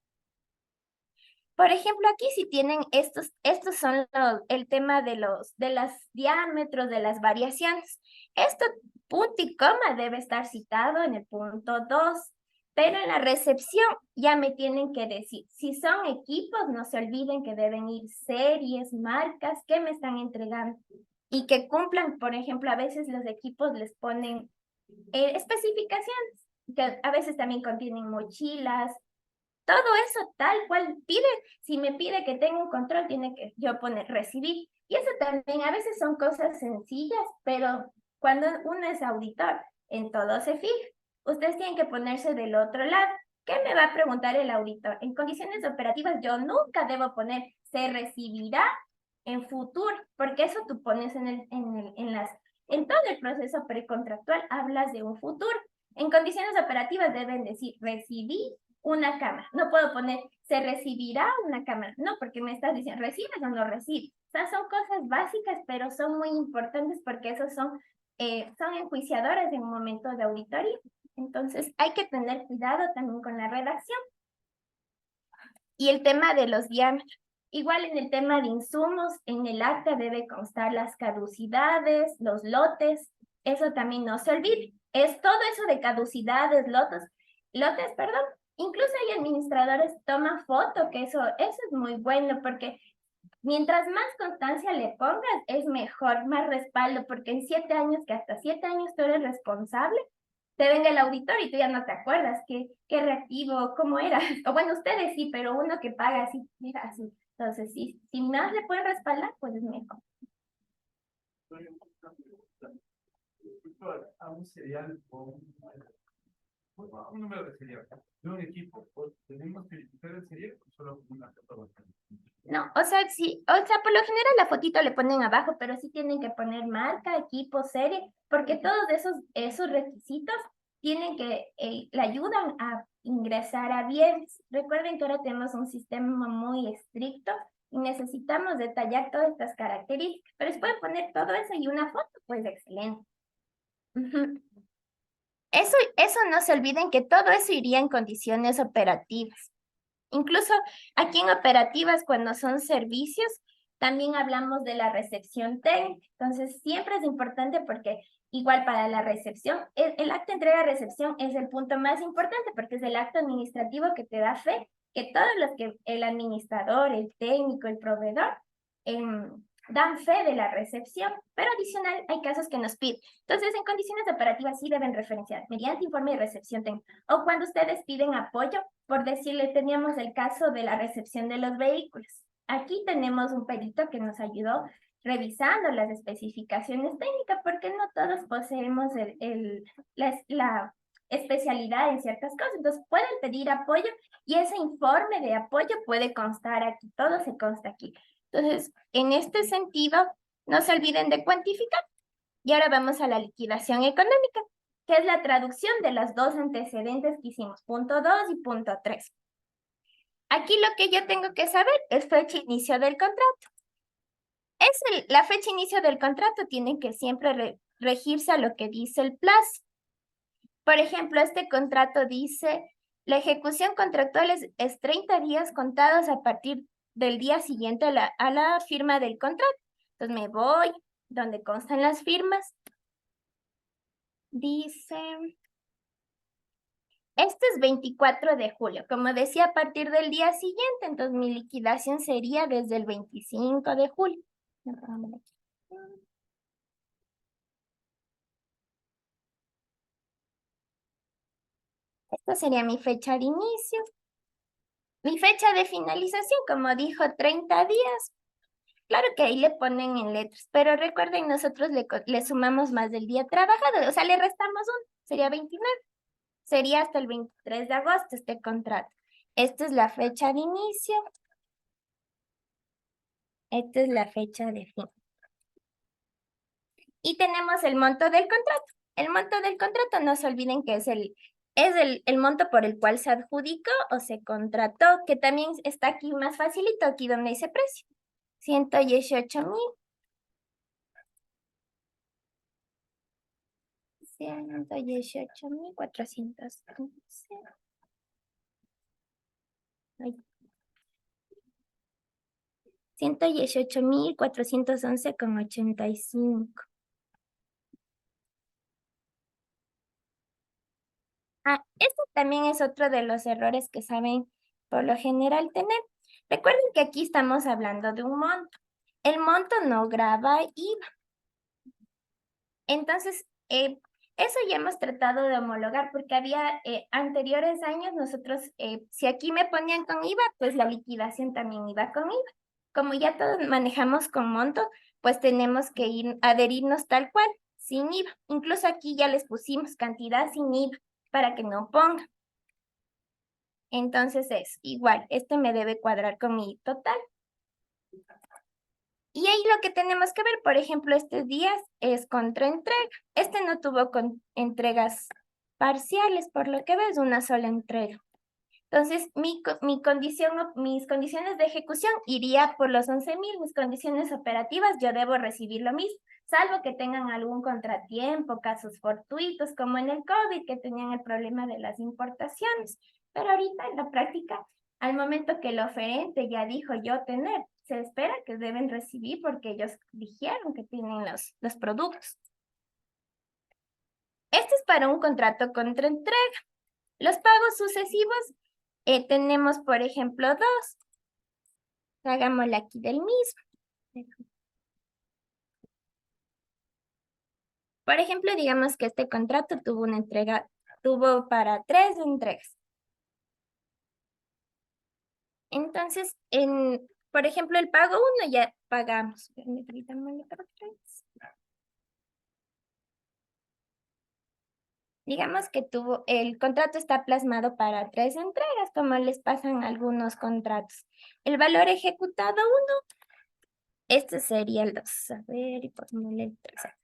Por ejemplo, aquí si tienen estos son el tema de los diámetros, de las variaciones. Esto, punto y coma, debe estar citado en el punto 2, pero en la recepción ya me tienen que decir, si son equipos, no se olviden que deben ir series, marcas, que me están entregando y que cumplan, por ejemplo, a veces los equipos les ponen especificaciones, que a veces también contienen mochilas. Todo eso tal cual pide, si me pide que tenga un control, tiene que yo poner recibir. Y eso también a veces son cosas sencillas, pero cuando uno es auditor, en todo se fija. Ustedes tienen que ponerse del otro lado. ¿Qué me va a preguntar el auditor? En condiciones operativas yo nunca debo poner se recibirá en futuro, porque eso tú pones en todo el proceso precontractual hablas de un futuro. En condiciones operativas deben decir recibir una cámara. No puedo poner, se recibirá una cámara. No, porque me estás diciendo, ¿recibes o no recibes? O sea, son cosas básicas, pero son muy importantes porque esos son enjuiciadores en un momento de auditoría. Entonces, hay que tener cuidado también con la redacción. Y el tema de los diámetros. Igual en el tema de insumos, en el acta debe constar las caducidades, los lotes. Eso también no se olvide. Es todo eso de caducidades, lotes, perdón. Incluso hay administradores toman foto, que eso es muy bueno porque mientras más constancia le pongas, es mejor, más respaldo, porque en 7 años, que hasta 7 años tú eres responsable, te venga el auditor y tú ya no te acuerdas qué reactivo, cómo era. O bueno, ustedes sí, pero uno que paga así, mira así. Entonces, sí, si más le pueden respaldar, pues es mejor. A un serial o un número de serial de un equipo, ¿tenemos que visitar el serial o solo una fotografía? No, o sea, por lo general la fotito le ponen abajo, pero sí tienen que poner marca, equipo, serie, porque todos esos requisitos tienen que, le ayudan a ingresar a bienes. Recuerden que ahora tenemos un sistema muy estricto y necesitamos detallar todas estas características, pero les pueden poner todo eso y una foto, pues excelente. Eso no se olviden que todo eso iría en condiciones operativas. Incluso aquí en operativas, cuando son servicios, también hablamos de la recepción técnica. Entonces, siempre es importante porque igual para la recepción, el acto de entrega-recepción es el punto más importante porque es el acto administrativo que te da fe que todos los que el administrador, el técnico, el proveedor, dan fe de la recepción, pero adicional hay casos que nos piden. Entonces, en condiciones operativas sí deben referenciar mediante informe de recepción técnica. O cuando ustedes piden apoyo, por decirle, teníamos el caso de la recepción de los vehículos. Aquí tenemos un perito que nos ayudó revisando las especificaciones técnicas, porque no todos poseemos la especialidad en ciertas cosas. Entonces, pueden pedir apoyo y ese informe de apoyo puede constar aquí, todo se consta aquí. Entonces, en este sentido, no se olviden de cuantificar. Y ahora vamos a la liquidación económica, que es la traducción de los dos antecedentes que hicimos, punto 2 y punto 3. Aquí lo que yo tengo que saber es fecha inicio del contrato. La fecha inicio del contrato tiene que siempre regirse a lo que dice el plazo. Por ejemplo, este contrato dice, la ejecución contractual es 30 días contados a partir del día siguiente a la firma del contrato. Entonces me voy donde constan las firmas. Dice, este es 24 de julio. Como decía, a partir del día siguiente, entonces mi liquidación sería desde el 25 de julio. Esta sería mi fecha de inicio. Mi fecha de finalización, como dijo, 30 días. Claro que ahí le ponen en letras, pero recuerden, nosotros le sumamos más del día trabajado, o sea, le restamos uno, sería 29. Sería hasta el 23 de agosto este contrato. Esta es la fecha de inicio. Esta es la fecha de fin. Y tenemos el monto del contrato. El monto del contrato, no se olviden que es el monto por el cual se adjudicó o se contrató, que también está aquí más facilito, aquí donde dice precio. 118,000. 118,411. 118,411,85. Este también es otro de los errores que saben por lo general tener. Recuerden que aquí estamos hablando de un monto. El monto no grava IVA. Entonces, eso ya hemos tratado de homologar porque había anteriores años nosotros, si aquí me ponían con IVA, pues la liquidación también iba con IVA. Como ya todos manejamos con monto, pues tenemos que adherirnos tal cual, sin IVA. Incluso aquí ya les pusimos cantidad sin IVA para que no pongan. Entonces es igual, este me debe cuadrar con mi total. Y ahí lo que tenemos que ver, por ejemplo, estos días es contraentrega. Este no tuvo entregas parciales, por lo que ves, una sola entrega. Entonces, mis condiciones de ejecución iría por los 11,000, mis condiciones operativas, yo debo recibir lo mismo, salvo que tengan algún contratiempo, casos fortuitos, como en el COVID, que tenían el problema de las importaciones. Pero ahorita en la práctica, al momento que el oferente ya dijo yo tener, se espera que deben recibir porque ellos dijeron que tienen los productos. Este es para un contrato contra entrega. Los pagos sucesivos tenemos, por ejemplo, dos. Hagámoslo aquí del mismo. Por ejemplo, digamos que este contrato tuvo para 3 entregas. Entonces, por ejemplo, el pago 1 ya pagamos. Permítanme para 3. Digamos que el contrato está plasmado para 3 entregas, como les pasan algunos contratos. El valor ejecutado 1, este sería el 2. A ver, y ponerle el 3 acá.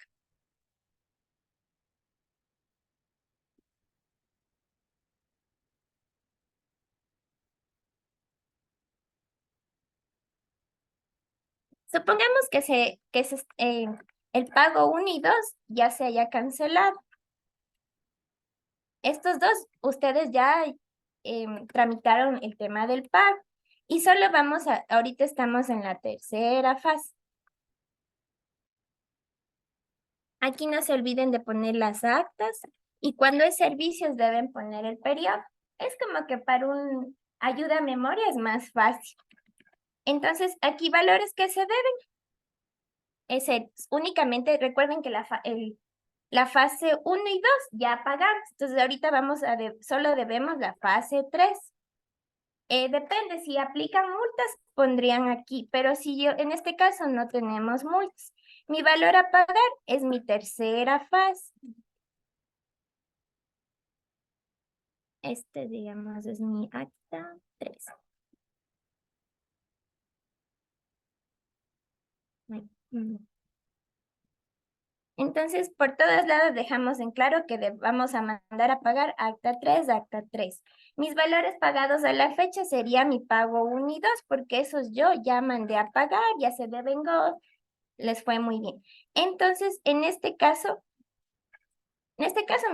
Supongamos que el pago 1 y 2 ya se haya cancelado. Estos dos, ustedes ya tramitaron el tema del pago. Y solo ahorita estamos en la tercera fase. Aquí no se olviden de poner las actas y cuando es servicios deben poner el periodo. Es como que para un ayuda a memoria es más fácil. Entonces, aquí valores que se deben. Únicamente recuerden que la fase 1 y 2 ya pagamos. Entonces, ahorita solo debemos la fase 3. Depende, si aplican multas, pondrían aquí, pero si en este caso no tenemos multas. Mi valor a pagar es mi tercera fase. Digamos, es mi acta 3. Entonces, por todos lados dejamos en claro que vamos a mandar a pagar acta 3, acta 3. Mis valores pagados a la fecha sería mi pago 1 y 2, porque esos yo ya mandé a pagar, ya se devengó, les fue muy bien. Entonces, en este caso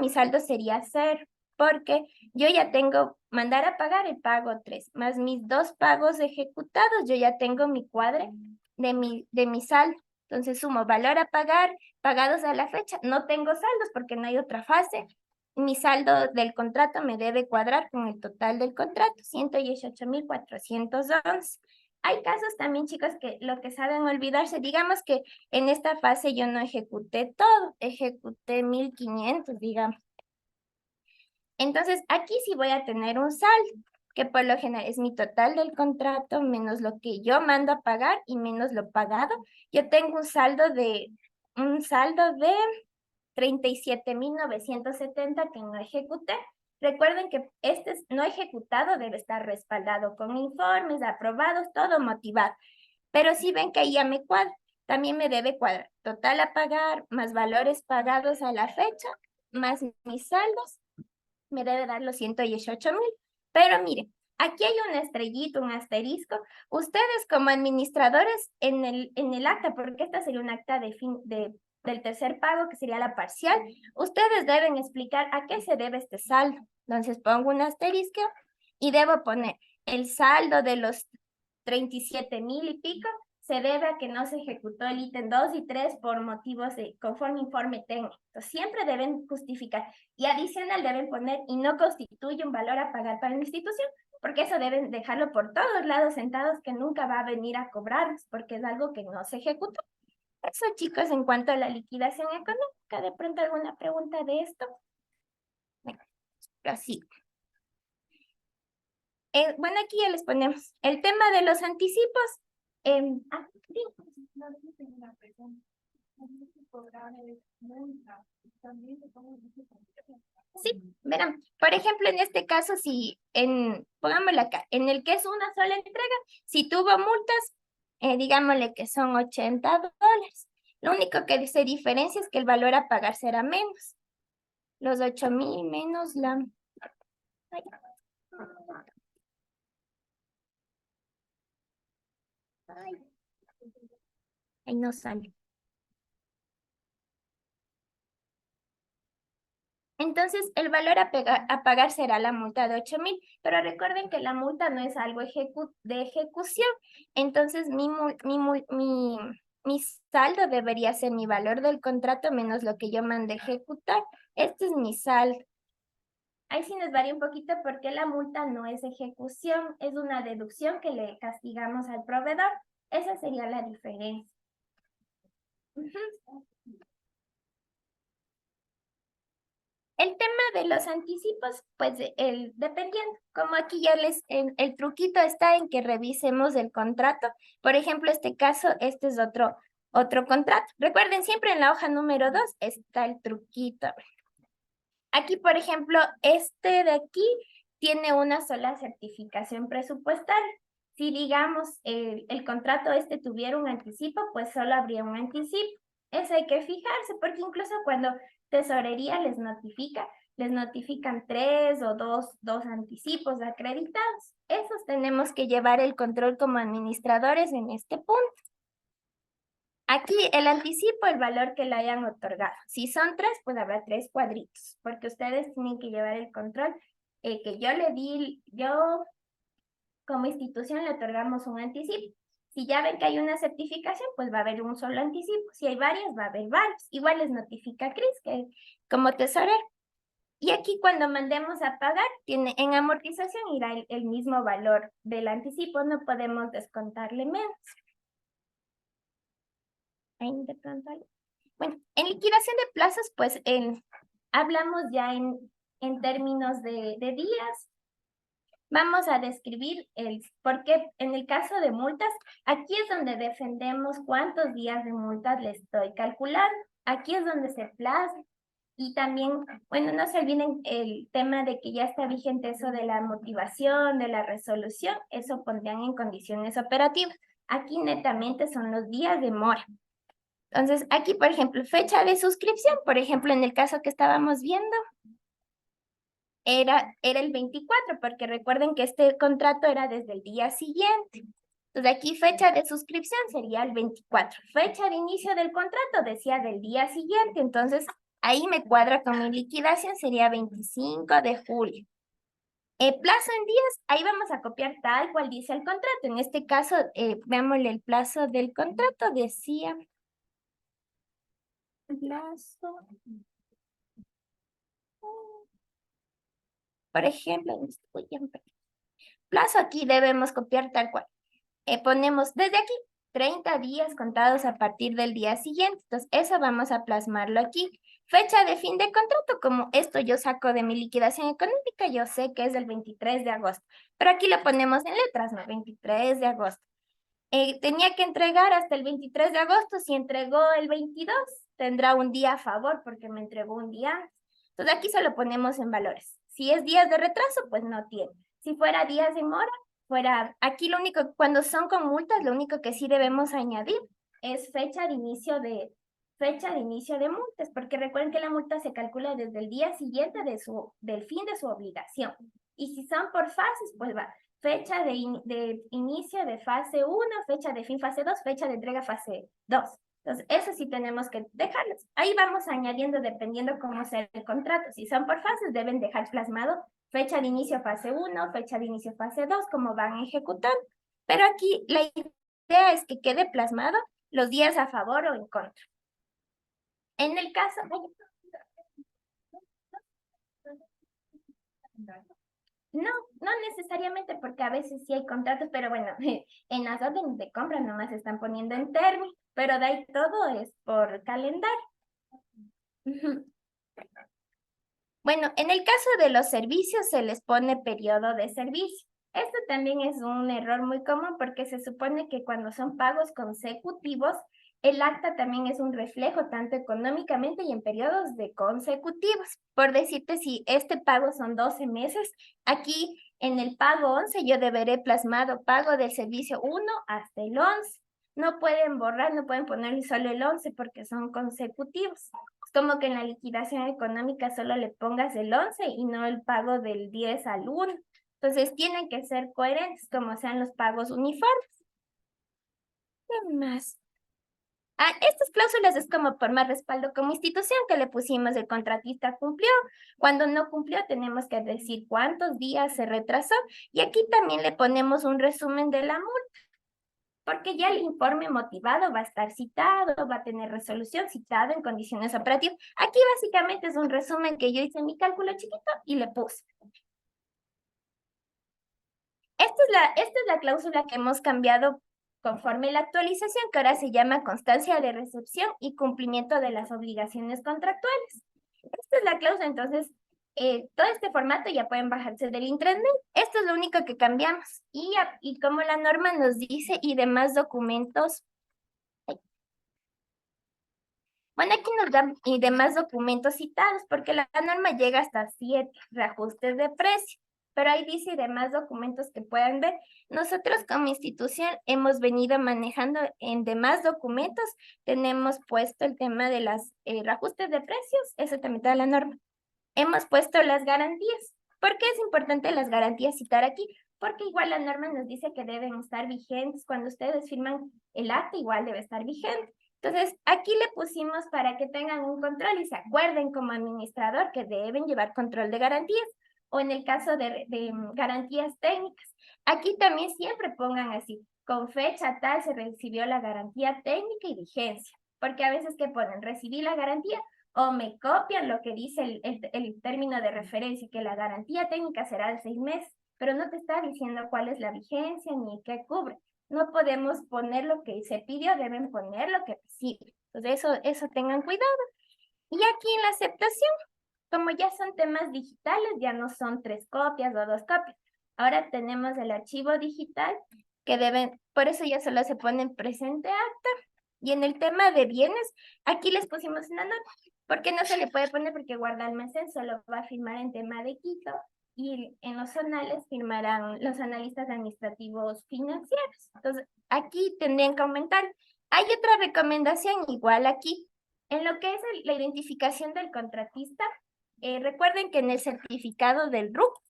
mi saldo sería 0, porque yo ya tengo mandar a pagar el pago 3, más mis 2 pagos ejecutados, yo ya tengo mi cuadre de mi saldo. Entonces sumo valor a pagar, pagados a la fecha. No tengo saldos porque no hay otra fase. Mi saldo del contrato me debe cuadrar con el total del contrato, 118,411. Hay casos también, chicos, que lo que saben olvidarse, digamos que en esta fase yo no ejecuté todo, ejecuté 1,500, digamos. Entonces, aquí sí voy a tener un saldo, que por lo general es mi total del contrato menos lo que yo mando a pagar y menos lo pagado. Yo tengo un saldo de 37,970 que no ejecuté. Recuerden que no ejecutado debe estar respaldado con informes aprobados, todo motivado. Pero si ven que ahí ya me cuadra, también me debe cuadrar total a pagar, más valores pagados a la fecha, más mis saldos, me debe dar los 118,000. Pero miren, aquí hay una estrellita, un asterisco. Ustedes como administradores en el acta, porque esta sería un acta del tercer pago, que sería la parcial, ustedes deben explicar a qué se debe este saldo. Entonces pongo un asterisco y debo poner el saldo de los 37,000 y pico se debe a que no se ejecutó el ítem 2 y 3 por motivos conforme informe técnico. Entonces, siempre deben justificar y adicional deben poner y no constituye un valor a pagar para la institución, porque eso deben dejarlo por todos lados sentados que nunca va a venir a cobrarnos porque es algo que no se ejecutó. Eso, chicos, en cuanto a la liquidación económica. ¿De pronto alguna pregunta de esto? Bueno, así. Bueno, aquí ya les ponemos el tema de los anticipos. Sí. Sí, verán, por ejemplo, en este caso, pongámoslo acá, en el que es una sola entrega, si tuvo multas, digámosle que son $80. Lo único que se diferencia es que el valor a pagar será menos. Los 8,000 menos la... Ay. Ahí no sale. Entonces, el valor a pagar será la multa de 8,000, pero recuerden que la multa no es algo de ejecución. Entonces, mi saldo debería ser mi valor del contrato menos lo que yo mandé ejecutar. Este es mi saldo. Ahí sí nos varía un poquito porque la multa no es ejecución, es una deducción que le castigamos al proveedor. Esa sería la diferencia. El tema de los anticipos, pues dependiendo, como aquí ya el truquito está en que revisemos el contrato. Por ejemplo, este caso, este es otro contrato. Recuerden, siempre en la hoja número 2 está el truquito. Aquí, por ejemplo, este de aquí tiene una sola certificación presupuestal. Si, digamos, el contrato tuviera un anticipo, pues solo habría un anticipo. Eso hay que fijarse, porque incluso cuando Tesorería les notifican 3 o 2 anticipos acreditados. Esos tenemos que llevar el control como administradores en este punto. Aquí el anticipo, el valor que le hayan otorgado. Si son 3, pues habrá 3 cuadritos, porque ustedes tienen que llevar el control que yo como institución le otorgamos un anticipo. Si ya ven que hay una certificación, pues va a haber un solo anticipo. Si hay varias, va a haber varios. Igual les notifica Cris, que como tesorero. Y aquí cuando mandemos a pagar, en amortización irá el mismo valor del anticipo, no podemos descontarle menos. Ahí de pronto hay. Bueno, en liquidación de plazos, pues hablamos ya en términos de días. Vamos a describir por qué en el caso de multas, aquí es donde defendemos cuántos días de multas le estoy calculando. Aquí es donde se plasma. Y también, bueno, no se olviden el tema de que ya está vigente eso de la motivación, de la resolución, eso pondrían en condiciones operativas. Aquí netamente son los días de mora. Entonces, aquí, por ejemplo, fecha de suscripción, por ejemplo, en el caso que estábamos viendo, era el 24, porque recuerden que este contrato era desde el día siguiente. Entonces, aquí fecha de suscripción sería el 24. Fecha de inicio del contrato decía del día siguiente, entonces ahí me cuadra con mi liquidación, sería 25 de julio. Plazo en días, ahí vamos a copiar tal cual dice el contrato. En este caso, veámosle el plazo del contrato, decía plazo. Por ejemplo, plazo aquí debemos copiar tal cual. Ponemos desde aquí 30 días contados a partir del día siguiente. Entonces, eso vamos a plasmarlo aquí. Fecha de fin de contrato, como esto yo saco de mi liquidación económica, yo sé que es el 23 de agosto. Pero aquí lo ponemos en letras, ¿no? 23 de agosto. Tenía que entregar hasta el 23 de agosto. Si entregó el 22, tendrá un día a favor porque me entregó un día antes. Entonces, aquí se lo ponemos en valores. Si es días de retraso, pues no tiene. Si fuera días de mora, aquí lo único, cuando son con multas, lo único que sí debemos añadir es fecha de inicio de multas, porque recuerden que la multa se calcula desde el día siguiente del fin de su obligación. Y si son por fases, pues va fecha de inicio de fase 1, fecha de fin fase 2, fecha de entrega fase 2. Entonces, eso sí tenemos que dejarlos. Ahí vamos añadiendo dependiendo cómo sea el contrato. Si son por fases, deben dejar plasmado fecha de inicio fase 1, fecha de inicio fase 2, cómo van ejecutando. Pero aquí la idea es que quede plasmado los días a favor o en contra. En el caso... No necesariamente, porque a veces sí hay contratos, pero bueno, en las órdenes de compra nomás se están poniendo en términos, pero de ahí todo es por calendario. Bueno, en el caso de los servicios se les pone periodo de servicio. Esto también es un error muy común porque se supone que cuando son pagos consecutivos, el acta también es un reflejo tanto económicamente y en periodos de consecutivos. Por decirte, si este pago son 12 meses, aquí en el pago 11 yo deberé plasmado pago del servicio 1 hasta el 11. No pueden borrar, no pueden ponerle solo el 11 porque son consecutivos. Es como que en la liquidación económica solo le pongas el 11 y no el pago del 10 al 1. Entonces tienen que ser coherentes como sean los pagos uniformes. ¿Qué más? Estas cláusulas es como por más respaldo como institución que le pusimos el contratista cumplió. Cuando no cumplió tenemos que decir cuántos días se retrasó y aquí también le ponemos un resumen de la multa. Porque ya el informe motivado va a estar citado, va a tener resolución citado en condiciones operativas. Aquí básicamente es un resumen que yo hice en mi cálculo chiquito y le puse. Esta es la cláusula que hemos cambiado conforme la actualización, que ahora se llama constancia de recepción y cumplimiento de las obligaciones contractuales. Esta es la cláusula, entonces, todo este formato ya pueden bajarse del intranet. Esto es lo único que cambiamos. Y como la norma nos dice, y demás documentos. Bueno, aquí nos dan y demás documentos citados, porque la norma llega hasta 7 reajustes de precio. Pero ahí dice y demás documentos que puedan ver. Nosotros como institución hemos venido manejando en demás documentos, tenemos puesto el tema de las reajustes de precios, eso también está en la norma. Hemos puesto las garantías. ¿Por qué es importante las garantías citar aquí? Porque igual la norma nos dice que deben estar vigentes. Cuando ustedes firman el acta, igual debe estar vigente. Entonces, aquí le pusimos para que tengan un control y se acuerden como administrador que deben llevar control de garantías. O en el caso de garantías técnicas, aquí también siempre pongan así, con fecha tal se recibió la garantía técnica y vigencia, porque a veces que ponen, recibí la garantía o me copian lo que dice el término de referencia, que la garantía técnica será de 6 meses, pero no te está diciendo cuál es la vigencia ni qué cubre. No podemos poner lo que se pidió, deben poner lo que recibe. Entonces eso tengan cuidado. Y aquí en la aceptación, como ya son temas digitales, ya no son 3 copias o 2 copias. Ahora tenemos el archivo digital que deben, por eso ya solo se pone en presente acta. Y en el tema de bienes, aquí les pusimos una nota. ¿Por qué no se le puede poner? Porque guarda almacén solo va a firmar en tema de Quito y en los zonales firmarán los analistas administrativos financieros. Entonces, aquí tendrían que aumentar. Hay otra recomendación igual aquí. En lo que es la identificación del contratista, recuerden que en el certificado del RUC,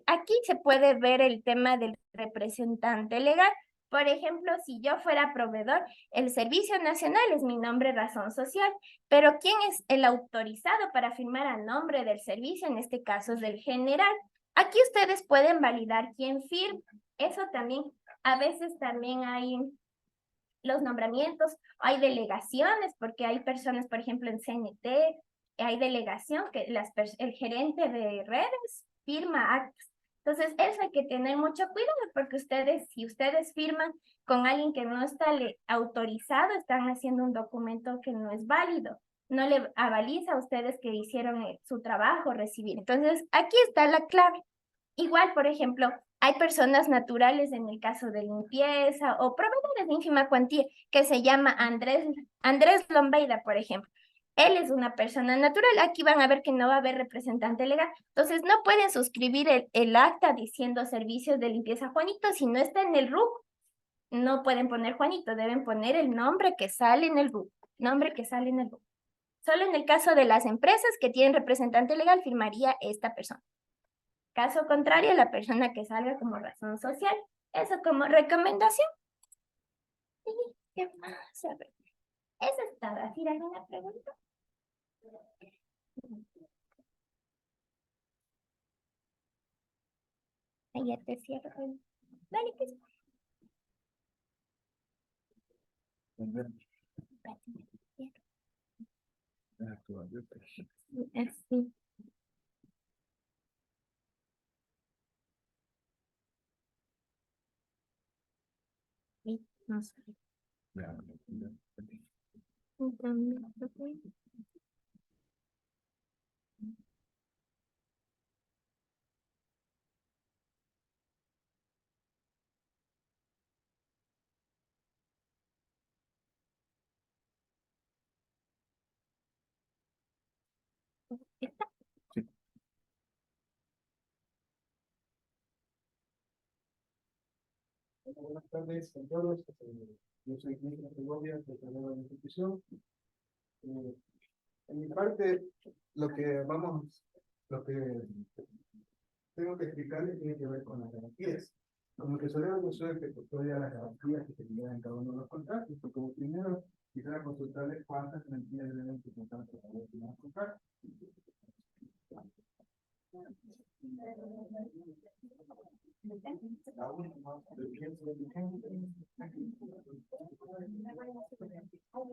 aquí se puede ver el tema del representante legal. Por ejemplo, si yo fuera proveedor, el Servicio Nacional es mi nombre, razón social, pero ¿quién es el autorizado para firmar a nombre del servicio? En este caso es del general. Aquí ustedes pueden validar quién firma. Eso también, a veces también hay los nombramientos, hay delegaciones, porque hay personas, por ejemplo, en CNT, hay delegación que el gerente de redes firma actas. Entonces, eso hay que tener mucho cuidado, porque si ustedes firman con alguien que no está autorizado, están haciendo un documento que no es válido. No le avaliza a ustedes que hicieron su trabajo recibir. Entonces, aquí está la clave. Igual, por ejemplo, hay personas naturales en el caso de limpieza o proveedores de ínfima cuantía que se llama Andrés Lombeida, por ejemplo. Él es una persona natural. Aquí van a ver que no va a haber representante legal. Entonces, no pueden suscribir el acta diciendo servicios de limpieza Juanito si no está en el RUC. No pueden poner Juanito, deben poner el nombre que sale en el RUC. Nombre que sale en el RUC. Solo en el caso de las empresas que tienen representante legal firmaría esta persona. Caso contrario, la persona que salga como razón social. Eso como recomendación. ¿Y qué más? A ver. Eso es todo. ¿Tiene alguna pregunta? Ahí ya te cierro. Dale, pues. Así. Sí, no sé. ¿Está? Buenas tardes a todos. Yo soy Cristian Segovia, secretario de la institución. En mi parte, lo que tengo que explicarles tiene que ver con las garantías. Como tesorero, yo soy el que custodia las garantías que se liberan en cada uno de los contratos. Porque como primero, quisiera consultarles cuántas garantías deben presentarse para los primeros contratos.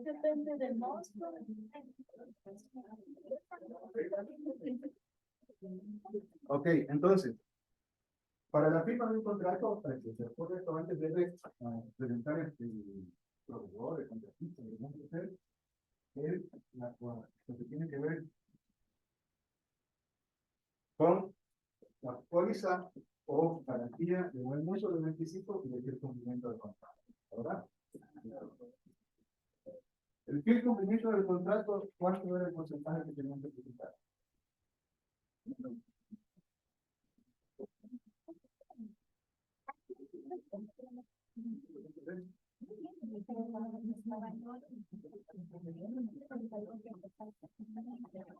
Depende del monstruo. Ok, entonces, para la firma de un contrato, para que se reporte esto antes debe presentar el proveedor, el contratista, lo que tiene que ver con la póliza o garantía de buen uso del anticipo y de cumplimiento del contrato, ¿verdad? El fiel cumplimiento del contrato, ¿cuánto era el porcentaje que tenemos que presentar?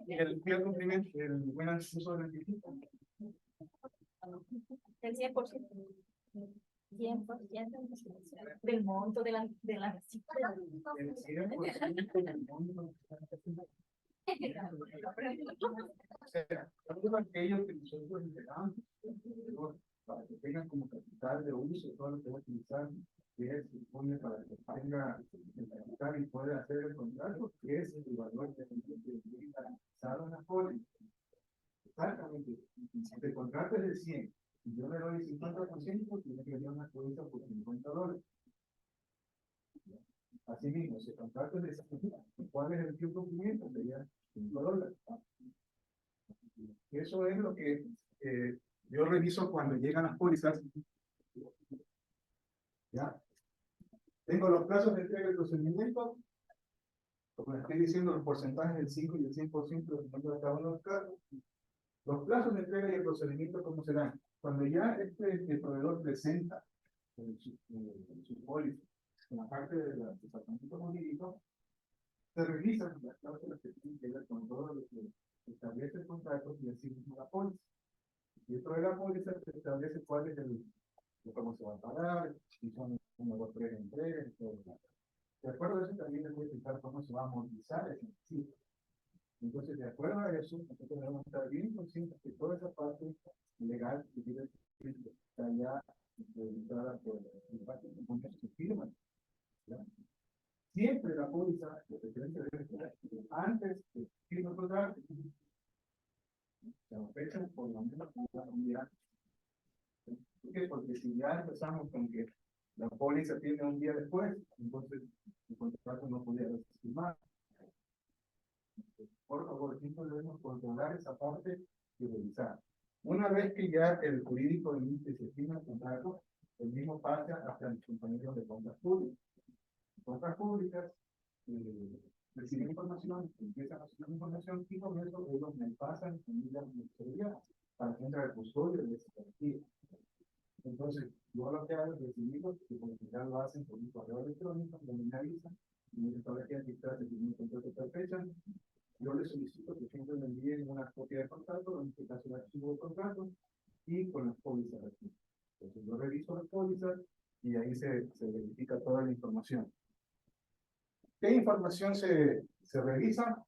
El fiel cumplimiento, el buen uso del anticipo. El 100%. 100% del monto de la El 100% del monto. O sea, todo aquello que nosotros entregamos, para que tengan como capital de uso, todo lo que va a utilizar, que es dispone para que tenga el capital y pueda hacer el contrato, que es el valor que tiene garantizado en la póliza. Exactamente. Si el contrato es de 100 y yo le doy el 50%, tiene que dar una póliza por $50. Así mismo, si el contrato es de 100, ¿cuál es el tiempo de cumplimiento? Sería $5. Eso es lo que yo reviso cuando llegan las pólizas. ¿Ya? Tengo los plazos de entrega del procedimiento. Como les estoy diciendo, los porcentajes del 5 y el 100% dependiendo de cada uno de los casos. Los plazos de entrega y el procedimiento, ¿cómo serán? Cuando ya el proveedor presenta su póliza en la parte del departamento jurídico, se revisan las cláusulas que tienen que ver con todo lo que establece el contrato y así mismo la póliza. Y dentro de la póliza se establece cuál es cómo se va a pagar, si son 1, 2, 3 entregas, y todo. De acuerdo a eso también les voy a explicar cómo se va a amortizar ese anticipo. Entonces, de acuerdo a eso, nosotros debemos estar bien conscientes que toda esa parte legal que tiene que estar ya realizada por el parte de compañías que firman. Siempre la póliza de referencia debe estar antes de firmar el contrato. Se fecha por lo menos un día. ¿Por qué? Porque si ya empezamos con que la póliza tiene un día después, entonces el contrato no podía ser firmado. Por favor, siempre debemos controlar esa parte y revisar. Una vez que ya el jurídico emite y se firma el contrato, el mismo pasa hasta los compañeros de compras públicas. Compras públicas reciben información, empiezan a recibir información y con eso ellos me pasan en la seguridad para que entre el custodio de ese partido. Entonces, yo lo que hago es recibirlos, que por lo general lo hacen por un correo electrónico, donde me avisan, y me dicen que aquí está, se tiene un contrato por fecha. Yo les solicito que siempre me envíen una copia de contrato, en este caso el archivo de contrato, y con las pólizas aquí. Entonces yo reviso las pólizas y ahí se verifica toda la información. ¿Qué información se revisa?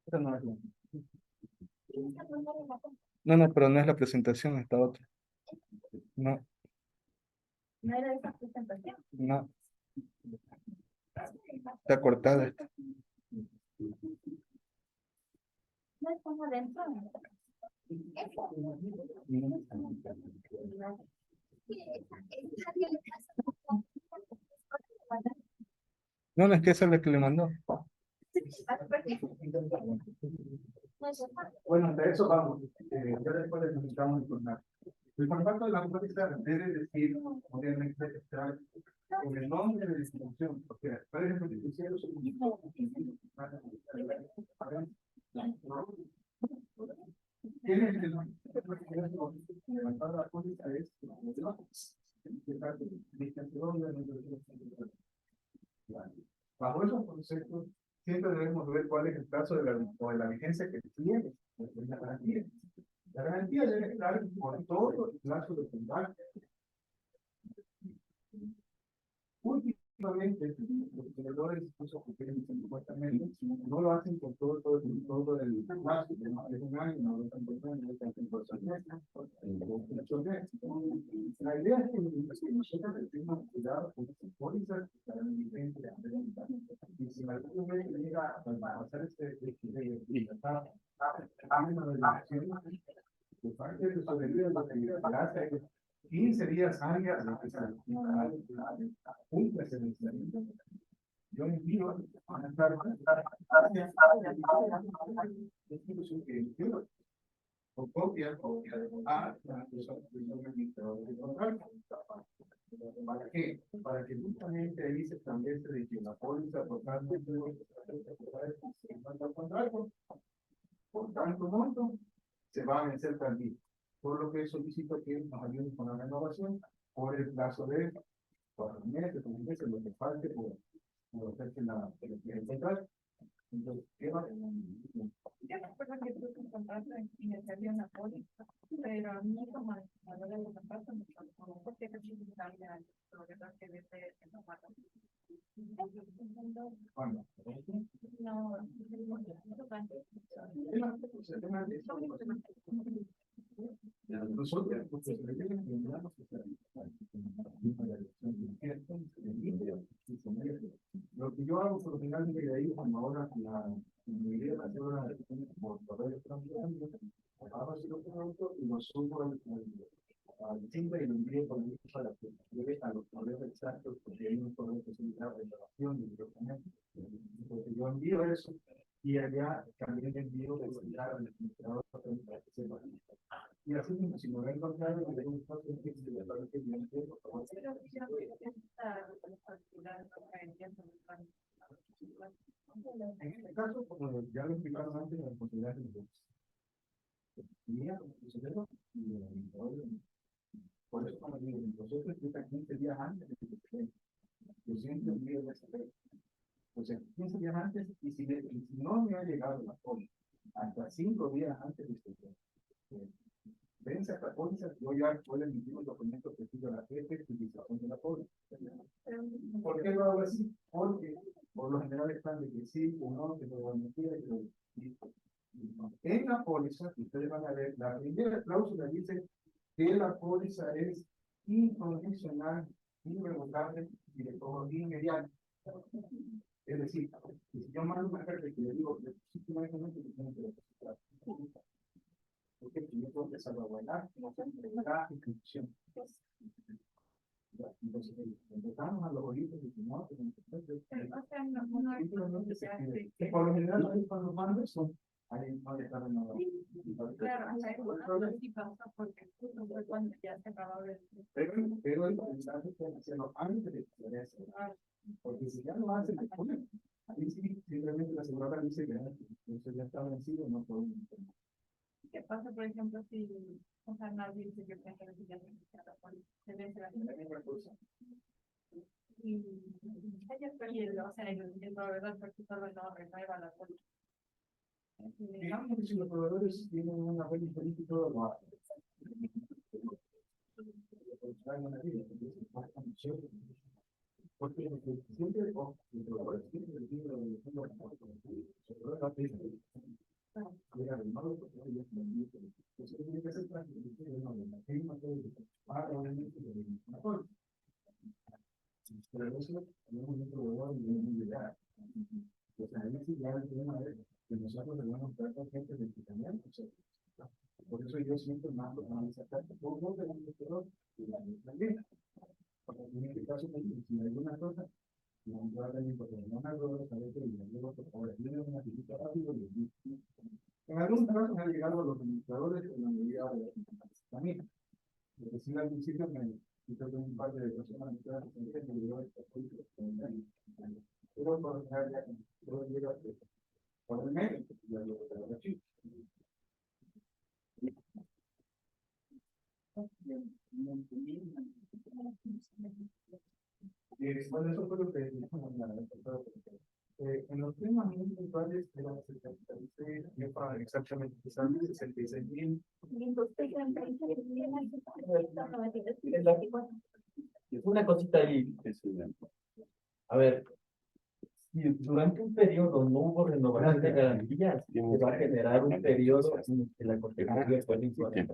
Esta no es la- No, pero no es la presentación, esta otra. No, No era esa presentación. no. Está cortada esta. No es como dentro. No, no es que esa es la que le mandó. Bueno, de eso vamos. Ya después les necesitamos informar. El formato de la póliza debe decir, obviamente, estar con el nombre de la institución, porque, por ejemplo, si quisiera su ¿quién es el nombre? La póliza es bajo esos conceptos, siempre debemos ver cuál es el plazo de la vigencia que tiene la garantía. La garantía debe estar por todo el plazo de contrato. Últimamente, los tenedores, incluso que tienen supuestamente, no lo hacen por todo el plazo, que no es un año, no lo están por año, no lo están por 8 meses. La idea es que nosotros tenemos cuidado con estas pólizas para la vigencia de la garantía. Y si en algún momento llega a pasar de parte de los sobrevivientes, lo que hace es 15 días antes de que se cumple ese vencimiento. Yo envío a estar o copia a la persona administrador de contrato. ¿Para qué? Para que justamente ahí se establece de que la póliza por tanto contrato por tanto monto se va a vencer también. Por lo que solicito que nos ayuden con la renovación por el plazo de 4 meses, 3 meses, lo que falte por hacerse el contrato. Entonces, ¿qué va? ¿Cuándo? No, Nosotros, lo que yo hago por lo general de ahí, como ahora la mayoría de las horas por correo electrónico, agarro así los productos y los subo al timbre y lo envío por el para que llegue a los correos exactos, porque hay un correo que se llama renovación y directamente. Porque yo envío eso y allá también envío de celular al administrador para que sepa. Y así mismo, si me voy a encontrar, me doy un paso que se le parece que viene de por favor. En este caso, como ya lo explicaron antes, la responsabilidad de los por eso, como digo, el proceso empieza 15 días antes de que se cree. Yo siempre envío el SP. O sea, 15 días antes, y si no me ha llegado la póliza, hasta 5 días antes de que vence esta póliza, yo ya puedo emitir un documento que pide la efectivización de la póliza. ¿Por qué lo hago así? Porque por lo general están de que sí o no, que lo van a emitir, que lo en la póliza, ustedes van a ver, la primera cláusula dice que la póliza es incondicional, irrevocable y de cobro inmediato. Es decir, si yo mando una carta que le digo, simplemente que tiene que depositar. Porque yo tengo que salvaguardar la inscripción. Entonces, empezamos a los oídos y no, que por lo general cuando mando son ahí no está renovado. Claro, sí pasa porque fue cuando ya se acababa de... Pero el mensaje que hacerlo antes de que se porque si ya lo hacen, ahí sí, simplemente la aseguradora dice que eso ya está vencido, no podemos. ¿Qué pasa, por ejemplo, si o sea, nadie dice que tenga que ya se vence la y o sea, el proveedor particular no renueva la póliza? Digamos que si los proveedores tienen una buena política, todo lo hacen. Porque siempre, el proveedor siempre tiene pero eso tenemos un proveedor y un llegar. O sea, ahí sí ya es una vez que nosotros debemos dar con gente de equipamiento. Por eso yo siempre mando a esa carta por un del investigador y la también. Porque en este caso, si hay alguna cosa, no va a tener porque no me acuerdo saber que le digo, por favor, tiene una visita rápido y en algunos casos han llegado los administradores en la medida de la también. Porque si al principio me quito un par de personas que me dio esta política, pero por dejar ya todo llega por el medio, ya lo archivo. Bueno, eso fue lo que en los temas muy puntuales de la 76, yo para exactamente 66,000. Una cosita ahí. A ver, si durante un periodo no hubo renovación de garantías, se va a generar un periodo en que la Contraloría puede informar al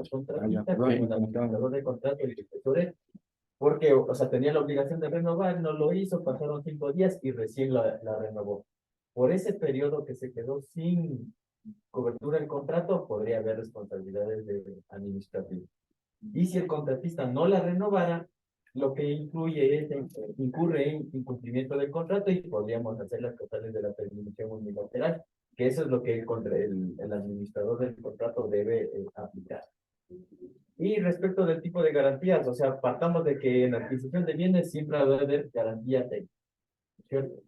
contratista como el administrador de contrato y inspectores, porque, o sea, tenía la obligación de renovar, no lo hizo, pasaron 5 días y recién la renovó. Por ese periodo que se quedó sin cobertura del contrato, podría haber responsabilidades administrativas. Y si el contratista no la renovara, lo que incluye es, incurre en incumplimiento del contrato y podríamos hacer las causales de la terminación unilateral, que eso es lo que el administrador del contrato debe aplicar. Y respecto del tipo de garantías, o sea, partamos de que en adquisición de bienes siempre va a haber garantía técnica, ¿cierto?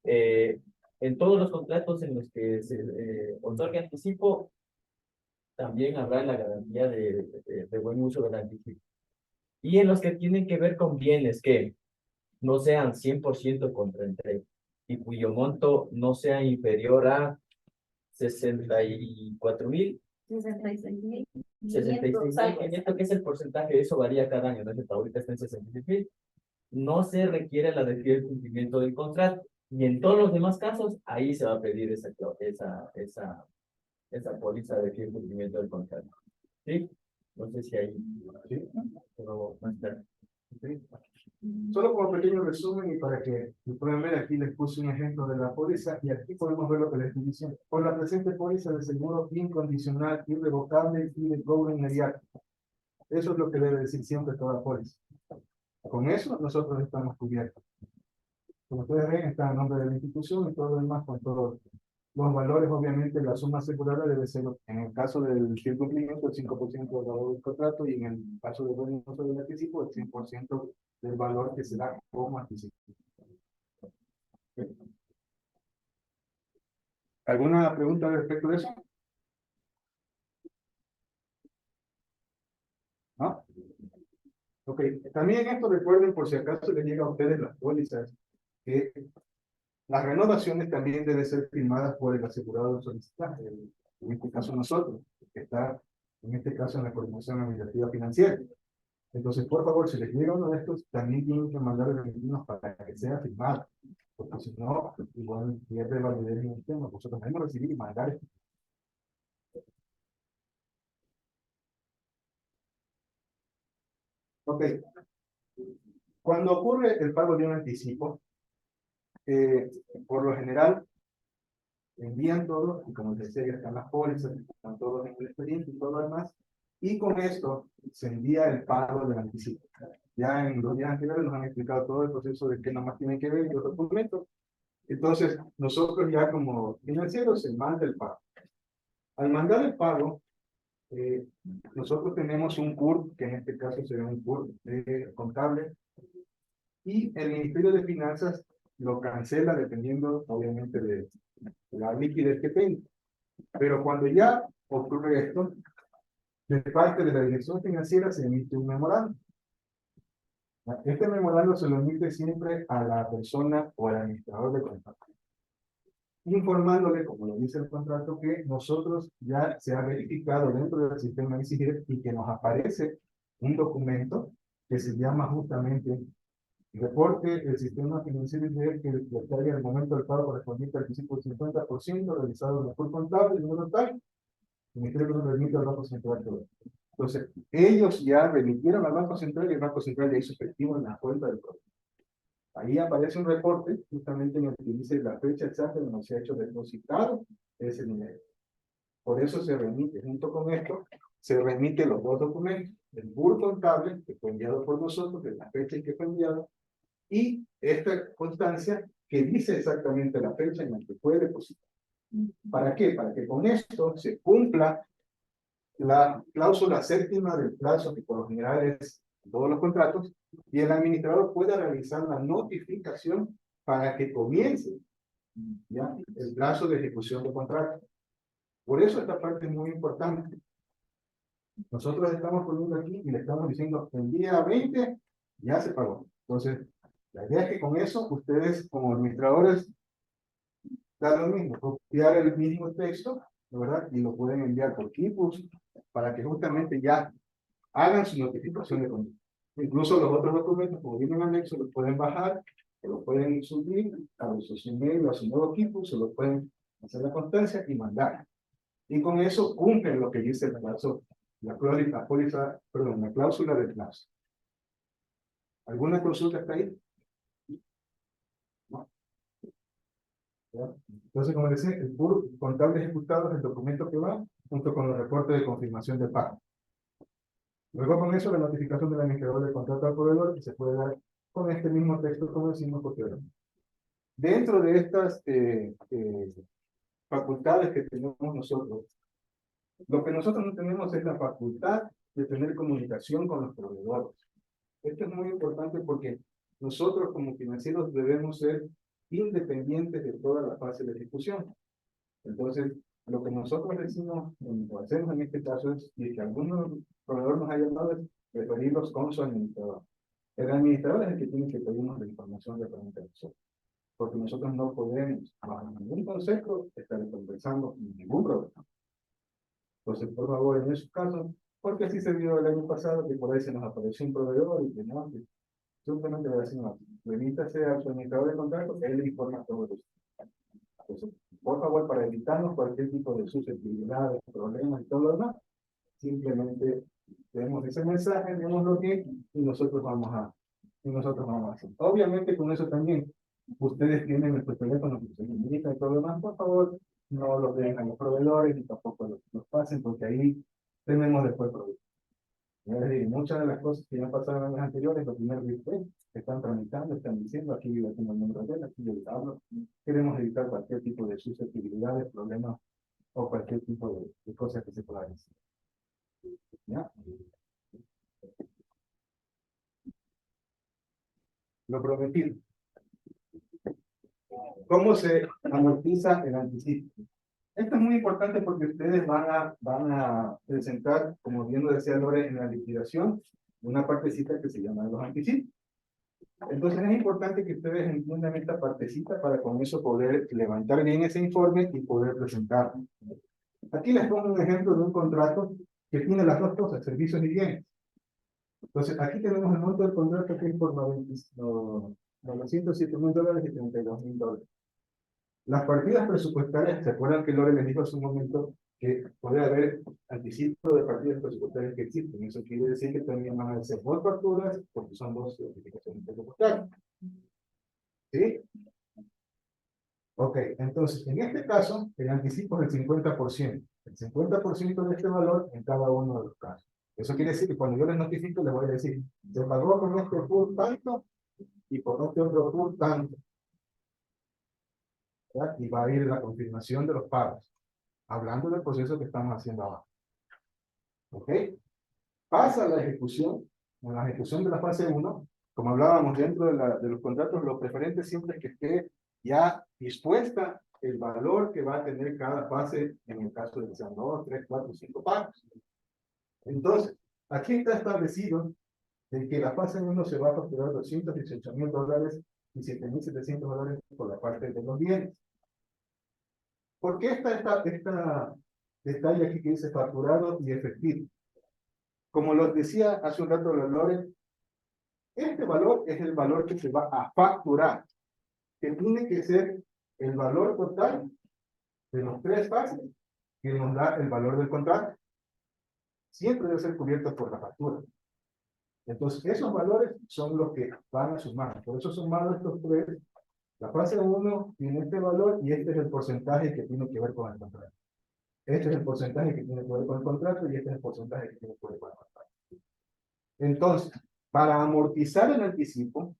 En todos los contratos en los que se otorga anticipo, también habrá la garantía de buen uso del anticipo. Y en los que tienen que ver con bienes que no sean 100% contra entrega y cuyo monto no sea inferior a 64,000. 66,500, que es el porcentaje, eso varía cada año, ¿no? Ahorita está en 66,000. no se requiere la de fiel cumplimiento del contrato. Y en todos los demás casos, ahí se va a pedir esa póliza de fiel cumplimiento del contrato. ¿Sí? No sé si ahí, ¿sí? Pero más tarde. ¿Sí? Solo como pequeño resumen y para que lo puedan ver, aquí les puse un ejemplo de la póliza y aquí podemos ver lo que les estoy diciendo. Por la presente póliza de seguro incondicional, irrevocable y de cobro inmediato. Eso es lo que debe decir siempre toda póliza. Con eso nosotros estamos cubiertos. Como ustedes ven, está el nombre de la institución y todo lo demás con todos los valores. Obviamente la suma asegurada debe ser, en el caso del fiel cumplimiento, el 5% del valor del contrato y en el caso del dueño del anticipo, el 100% del valor que se da como anticipo. ¿Alguna pregunta respecto de eso? ¿No? Ok, también esto recuerden por si acaso les llega a ustedes las pólizas, que las renovaciones también deben ser firmadas por el asegurado solicitante, en este caso nosotros, que está en este caso en la coordinación administrativa financiera. Entonces, por favor, si les llega uno de estos, también tienen que mandar el vehículo para que sea firmado, porque si no, igual pierde validez en el tema. Nosotros debemos recibir y mandar esto. Ok, cuando ocurre el pago de un anticipo, por lo general, envían todo, y como les decía, ya están las pólizas, están todos en el expediente y todo lo demás, y con esto se envía el pago del anticipo. Ya en los días anteriores nos han explicado todo el proceso de qué nomás tienen que ver y los documentos. Entonces, nosotros ya como financieros se manda el pago. Al mandar el pago, nosotros tenemos un CURP, que en este caso será un CURP contable, y el Ministerio de Finanzas lo cancela dependiendo, obviamente, de la liquidez que tenga. Pero cuando ya ocurre esto, de parte de la dirección financiera se emite un memorando. Este memorando se lo emite siempre a la persona o al administrador de contrato, informándole, como lo dice el contrato, que nosotros ya se ha verificado dentro del sistema ICIGEP y que nos aparece un documento que se llama justamente reporte el sistema financiero ICIGEP que detalle el momento del pago correspondiente al anticipo del 50% realizado por contable y número tal. El Ministerio nos remite al Banco Central. Entonces, ellos ya remitieron al Banco Central y el Banco Central ya hizo efectivo en la cuenta del proyecto. Ahí aparece un reporte, justamente en el que dice la fecha exacta en la que se ha hecho depositado ese dinero. Por eso se remite, junto con esto, se remite los dos documentos, el BUR contable, que fue enviado por nosotros, de la fecha en que fue enviado, y esta constancia que dice exactamente la fecha en la que fue depositado. ¿Para qué? Para que con esto se cumpla la cláusula séptima del plazo, que por lo general es todos los contratos, y el administrador pueda realizar la notificación para que comience ya el plazo de ejecución de contrato. Por eso esta parte es muy importante. Nosotros estamos poniendo aquí y le estamos diciendo el día 20 ya se pagó. Entonces, la idea es que con eso ustedes como administradores dan lo mismo, copiar el mismo texto, ¿verdad? Y lo pueden enviar por Kipus para que justamente ya hagan su notificación de contrato. Incluso los otros documentos, como vienen anexos, los pueden bajar, o los pueden subir a sus email o a su nuevo equipo, se los pueden hacer la constancia y mandar. Y con eso cumplen lo que dice el plazo, la cláusula del plazo. ¿Alguna consulta está ahí? ¿No? ¿Ya? Entonces, como decía, el PUR contable ejecutado es el documento que va junto con los reportes de confirmación de pago. Luego con eso la notificación del administrador del contrato al proveedor que se puede dar con este mismo texto como decimos posteriormente. Dentro de estas facultades que tenemos nosotros, lo que nosotros no tenemos es la facultad de tener comunicación con los proveedores. Esto es muy importante porque nosotros como financieros debemos ser independientes de toda la fase de ejecución. Entonces, lo que nosotros decimos o hacemos en este caso es que algún proveedor nos haya llamado es referirlos con su administrador. El administrador es el que tiene que pedirnos la información referente a nosotros. Porque nosotros no podemos, bajo ningún concepto, estar conversando en ningún problema. Entonces, por favor, en esos casos, porque así se vio el año pasado, que por ahí se nos apareció un proveedor y que no, que Simplemente voy a decir no. Remítase al su administrador de contrato, él le informa todo eso. Entonces, por favor, para evitarnos cualquier tipo de susceptibilidad, problemas y todo lo demás, simplemente tenemos ese mensaje, démoslo bien y nosotros vamos a hacer. Obviamente con eso también, ustedes tienen nuestro teléfono que se limita y todo lo demás, por favor, no los den a los proveedores y tampoco los pasen porque ahí tenemos después problemas. Es decir, muchas de las cosas que ya pasaron en años anteriores, los primeros que están tramitando, están diciendo, aquí yo tengo el número de él, aquí yo les hablo. Queremos evitar cualquier tipo de susceptibilidades, problemas o cualquier tipo de cosas que se puedan decir. ¿Ya? Lo prometido. ¿Cómo se amortiza el anticipo? Esto es muy importante porque ustedes van a presentar, como bien lo decía Lore, en la liquidación, una partecita que se llama los anticipos. Entonces es importante que ustedes entiendan esta partecita para con eso poder levantar bien ese informe y poder presentarlo. Aquí les pongo un ejemplo de un contrato que tiene las dos cosas, servicios y bienes. Entonces aquí tenemos el monto del contrato que es por $907,000 y $32,000. Las partidas presupuestarias, ¿se acuerdan que Lore les dijo hace un momento que puede haber anticipo de partidas presupuestarias que existen? Eso quiere decir que también van a ser dos facturas, porque son dos notificaciones presupuestarias. ¿Sí? Ok, entonces, en este caso, el anticipo es el 50%. El 50% de este valor en cada uno de los casos. Eso quiere decir que cuando yo les notifico, les voy a decir, se pagó con este full tanto y por este otro full tanto. ¿Verdad? Y va a ir la confirmación de los pagos. Hablando del proceso que estamos haciendo ahora. ¿Ok? Pasa la ejecución. En la ejecución de la fase 1, como hablábamos dentro de los contratos, lo preferente siempre es que esté ya dispuesta el valor que va a tener cada fase, en el caso de que sean 2, 3, 4, 5 pagos. Entonces, aquí está establecido de que la fase 1 se va a facturar $218,000 y $7,700 por la parte de los bienes. ¿Por qué está esta detalle aquí que dice facturado y efectivo? Como los decía hace un rato Lore, este valor es el valor que se va a facturar, que tiene que ser el valor total de los 3 fases que nos da el valor del contrato. Siempre debe ser cubierto por la factura. Entonces, esos valores son los que van a sumar. Por eso sumados estos 3, la fase 1 tiene este valor y este es el porcentaje que tiene que ver con el contrato. Este es el porcentaje que tiene que ver con el contrato y este es el porcentaje que tiene que ver con el contrato. Entonces, para amortizar el anticipo,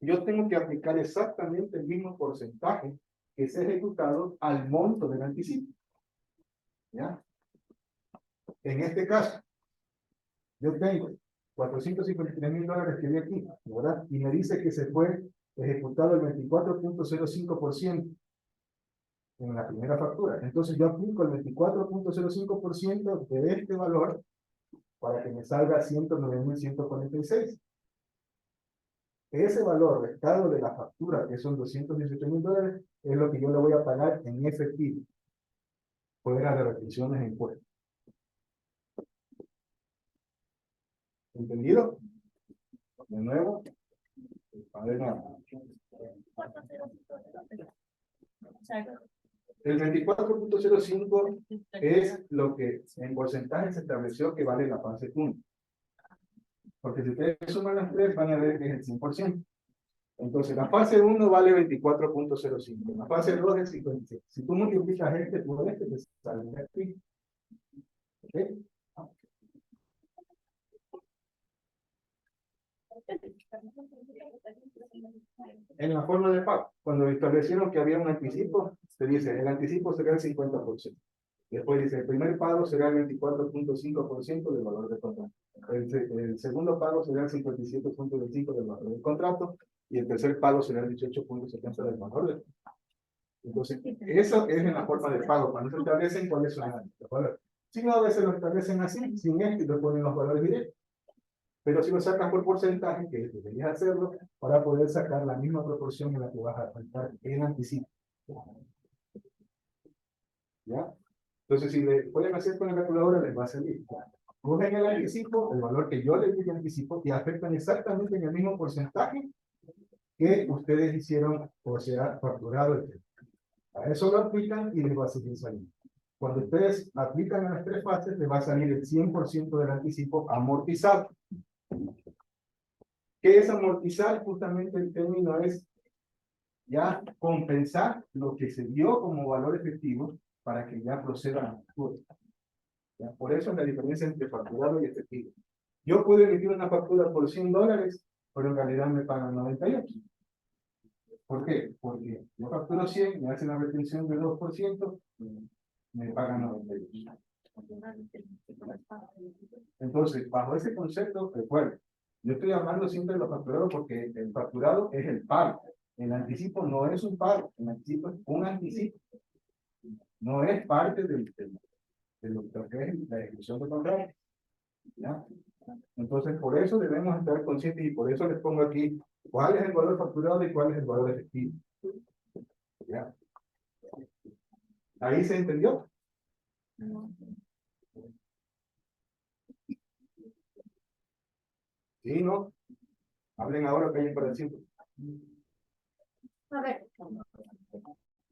yo tengo que aplicar exactamente el mismo porcentaje que se ha ejecutado al monto del anticipo. ¿Ya? En este caso, yo tengo $453,000 que vi aquí, ¿verdad? Y me dice que se fue ejecutado el 24.05% en la primera factura. Entonces yo aplico el 24.05% de este valor para que me salga 109,146. Ese valor restado de la factura, que son $218,000, es lo que yo le voy a pagar en efectivo, fuera de retenciones e impuestos. ¿Entendido? De nuevo. A ver, el 24.05 es lo que en porcentaje se estableció que vale la fase 1. Porque si ustedes suman las 3, van a ver que es el 100%. Entonces, la fase 1 vale 24.05. La fase 2 es 56. Si tú multiplicas este por este, te sale aquí. ¿Ok? En la forma de pago, cuando establecieron que había un anticipo, se dice, el anticipo será el 50%. Después dice, el primer pago será el 24.5% del valor del contrato. El segundo pago será el 57.25% del valor del contrato. Y el tercer pago será el 18.70% del valor del contrato. Entonces, eso es en la forma de pago. Cuando se establecen cuáles son los valores. Si no, a veces lo establecen así, sin esto, y le ponen los valores directos. Pero si lo sacas por porcentaje, que deberías hacerlo, para poder sacar la misma proporción en la que vas a faltar en anticipo. ¿Ya? Entonces, si le pueden hacer con la calculadora, les va a salir. cogen el anticipo, el valor que yo les di de anticipo, y afectan exactamente en el mismo porcentaje que ustedes hicieron, o sea, facturado el crédito. A eso lo aplican y les va a seguir saliendo. Cuando ustedes aplican a las tres fases, les va a salir el 100% del anticipo amortizado. ¿Qué es amortizar? Justamente el término es ya compensar lo que se dio como valor efectivo para que ya proceda a la factura. ¿Ya? Por eso es la diferencia entre facturado y efectivo. Yo puedo emitir una factura por $100, pero en realidad me pagan 98. ¿Por qué? Porque yo facturo 100, me hacen la retención del 2%, me pagan 98. Entonces, bajo ese concepto, recuerden, yo estoy hablando siempre de lo facturado porque el facturado es el pago. El anticipo no es un pago, el anticipo es un anticipo. No es parte de lo que es la ejecución del contrato. ¿Ya? Entonces, por eso debemos estar conscientes y por eso les pongo aquí cuál es el valor facturado y cuál es el valor efectivo. ¿Ya? ¿Ahí se entendió? ¿Sí, no? Hablen ahora que hay para decir. A ver,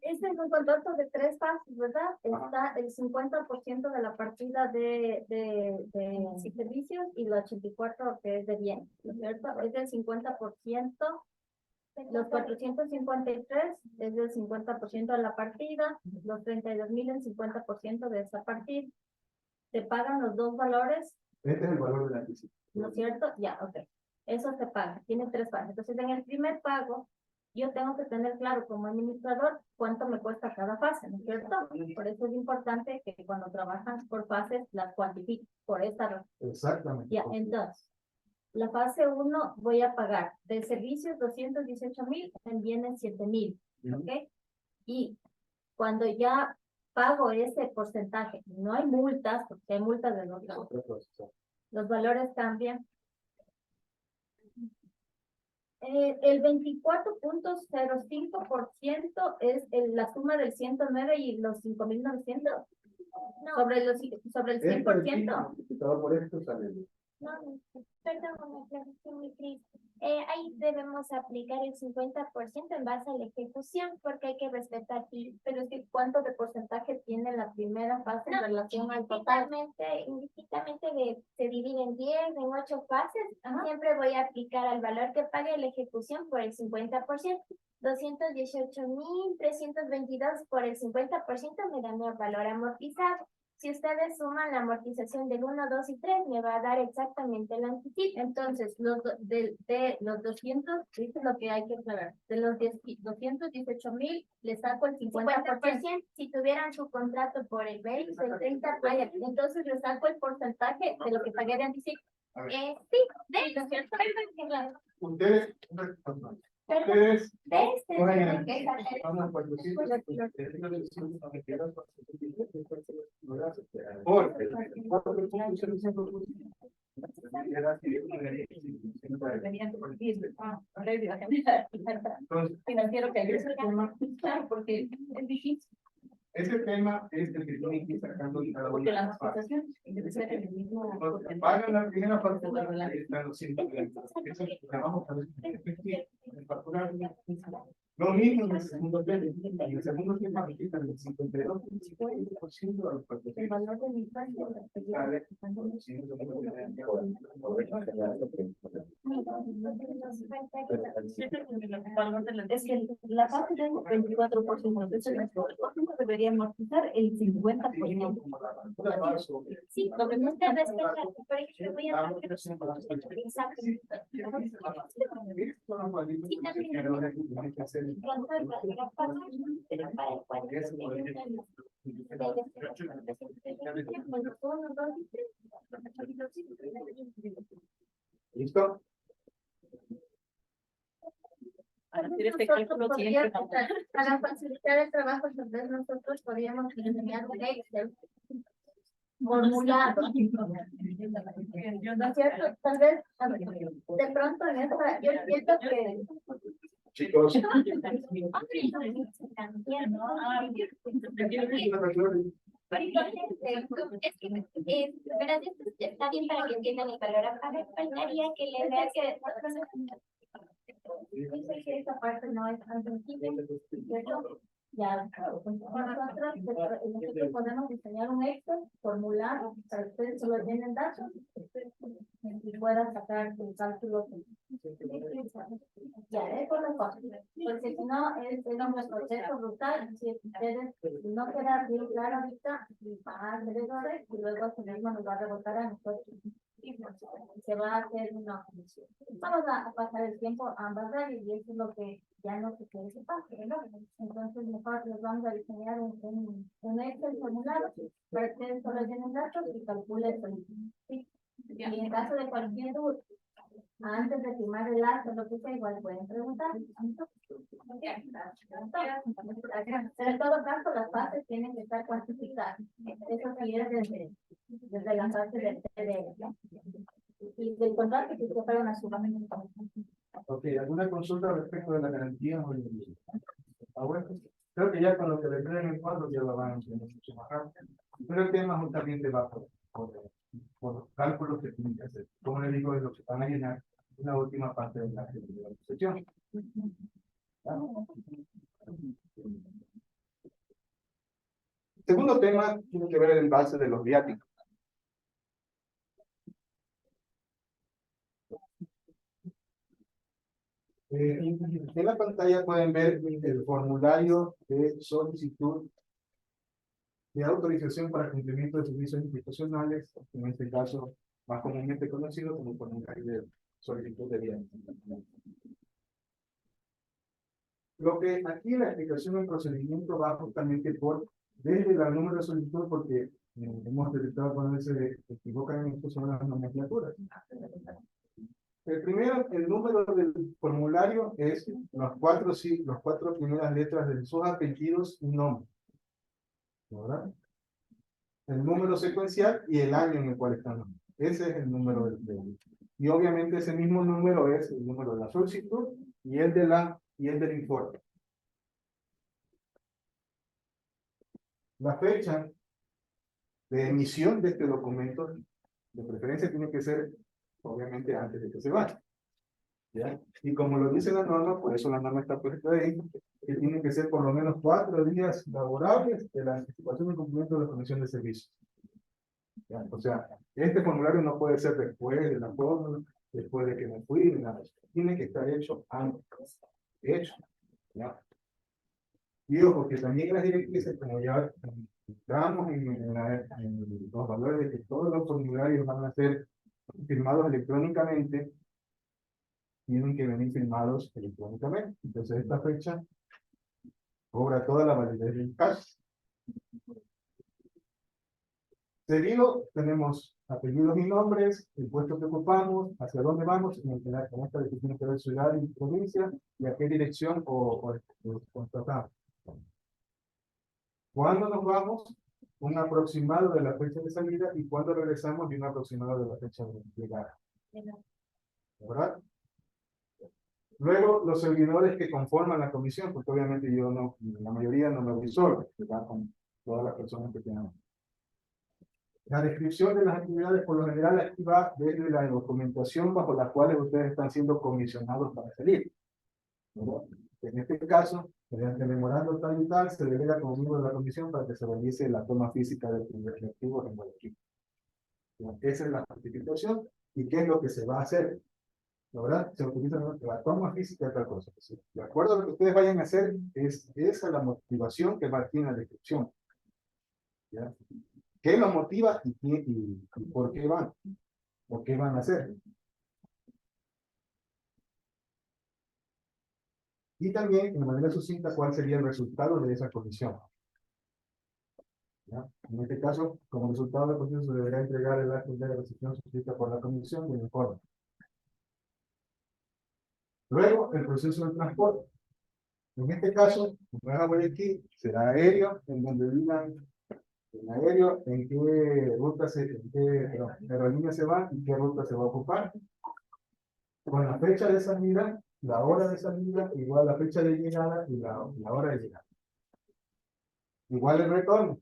este es un contrato de 3 fases, ¿verdad? Está el 50% de la partida de servicios y el 84% que es de bien, ¿no es cierto? Es del 50%. Los 453 es del 50% de la partida, los 32,000 el 50% de esa partida. Te pagan los dos valores, Este es el valor del anticipo. ¿no es cierto? Ya, ok. Eso se paga, tiene 3 fases. Entonces, en el primer pago, yo tengo que tener claro como administrador cuánto me cuesta cada fase, ¿no es cierto? Por eso es importante que cuando trabajan por fases las cuantifiquen, por esta razón. Exactamente. Ya, entonces, la fase 1 voy a pagar de servicios 218,000, en bienes 7,000, ¿ok? Y cuando ya pago ese porcentaje, no hay multas, porque hay multas de los lados. Los valores cambian. El 24.05% es la suma del 109 y los 5,900. No. Sobre el 100%. Por esto sale. No, perdón, una aclaración muy triste. Ahí debemos aplicar el 50% en base a la ejecución, porque hay que respetar. Pero es que ¿cuánto de porcentaje tiene la primera fase en relación al total? Indistintamente se divide en 10, en 8 fases. Siempre voy a aplicar al valor que pague la ejecución por el 50%. 218,322 por el 50% me da mi valor amortizado. Si ustedes suman la amortización del 1, 2 y 3, me va a dar exactamente el anticipo. Entonces, de los 200, esto es lo que hay que aclarar. De los 218,000, le saco el 50%. Si tuvieran su contrato por el 20, el 30, Entonces, le saco el porcentaje de lo que pagué de anticipo. sí, de eso, Ustedes, vamos a Financiero que hay ese tema, claro, porque es difícil. ese tema es el que tienen que ir sacando de cada Porque una de la las partes. amortización debe ser en el mismo. Pagan la primera factura, están los 130. Eso es lo que vamos a ver. Lo mismo en el segundo tema. En el segundo tema quitan el 52% de los factores. El valor de mi parte. Es que la parte del 24%, entonces el 24% debería amortizar el 50%. Sí, lo que no te respeta, por ejemplo, voy a ¿Listo? Para facilitar el trabajo, entonces nosotros podríamos enseñar un Excel formulado. ¿No es cierto? Tal vez, a ver, de pronto en esta, yo siento que Chicos. Es que, ¿verdad? Esto está bien para que entiendan el valor. A ver, faltaría que le vea que... Dice que esta parte no es tan sencilla, ¿cierto? Ya, claro, pues nosotros podemos diseñar un Excel, formular, para que ustedes solo tienen datos y puedan sacar el cálculo. Ya, eso es lo fácil, porque si no, es un proceso brutal, si ustedes no queda bien claro ahorita, van a hacer errores y luego a sí mismo nos va a rebotar a nosotros. Se va a hacer una comisión. Vamos a pasar el tiempo a ambas áreas y eso es lo que ya no se quiere que pase, ¿no? Entonces mejor les vamos a diseñar un Excel formulario para que ustedes solo llenen datos y calculen el ¿sí? Y en caso de cualquier duda, antes de firmar el acta, lo que sea, igual pueden preguntar. Pero en todo caso, las fases tienen que estar cuantificadas. Eso sí es desde la fase del TDR. Y del contrato que se fueron a su Ok, ¿alguna consulta respecto de la garantía? Ahora, creo que ya con lo que le creen el cuadro ya lo van a entender mucho más rápido. Pero el tema justamente va por los cálculos que tienen que hacer. Como les digo, es lo que van a llenar una última parte de la sesión. Segundo tema tiene que ver el base de los viáticos. En la pantalla pueden ver el formulario de solicitud de autorización para cumplimiento de servicios institucionales, en este caso más comúnmente conocido como formulario de solicitud de viáticos. Lo que aquí la explicación del procedimiento va justamente desde la número de solicitud, porque hemos detectado cuando se equivocan en esto son las nomenclaturas. El primero, el número del formulario es las cuatro primeras letras de sus apellidos y nombre, ¿verdad? El número secuencial y el año en el cual están. Ese es el número y obviamente ese mismo número es el número de la solicitud y el del informe. La fecha de emisión de este documento, de preferencia, tiene que ser, obviamente, antes de que se vaya. ¿Ya? Y como lo dice la norma, por eso la norma está puesta ahí, que tiene que ser por lo menos 4 días laborables de la anticipación y cumplimiento de la comisión de servicios. ¿Ya? O sea, este formulario no puede ser después de la fórmula, después de que me fui, nada. Tiene que estar hecho antes. Hecho. ¿Ya? Y ojo, que también las directrices, como ya entramos en los valores de que todos los formularios van a ser firmados electrónicamente, tienen que venir firmados electrónicamente. Entonces esta fecha cobra toda la validez del caso. Seguido tenemos apellidos y nombres, el puesto que ocupamos, hacia dónde vamos, en esta definición de ciudad y provincia, y a qué dirección o contratamos. ¿Cuándo nos vamos? Un aproximado de la fecha de salida y cuándo regresamos y un aproximado de la fecha de llegada. ¿Verdad? Luego, los servidores que conforman la comisión, porque obviamente yo no, la mayoría no me voy solo, ¿verdad? Con todas las personas que tenemos. La descripción de las actividades, por lo general, aquí va desde la documentación bajo la cual ustedes están siendo comisionados para salir, ¿verdad? En este caso, mediante el memorando tal y tal, se delega como miembro de la comisión para que se realice la toma física del primer activo en Guayaquil. Esa es la justificación y qué es lo que se va a hacer. ¿Verdad? Se utiliza la toma física de tal cosa. De acuerdo a lo que ustedes vayan a hacer, es esa la motivación que va aquí en la descripción. ¿Ya? ¿Qué los motiva y por qué van? ¿O qué van a hacer? Y también, de manera sucinta, cuál sería el resultado de esa comisión. ¿Ya? En este caso, como resultado de la comisión, se deberá entregar el acto de recepción suscrita por la comisión y el informe. Luego, el proceso de transporte. En este caso, como es a Guayaquil, será aéreo, en donde digan en aéreo, en qué ruta en qué aerolínea se va y qué ruta se va a ocupar. Con la fecha de salida, la hora de salida, igual la fecha de llegada y la hora de llegada. Igual el retorno.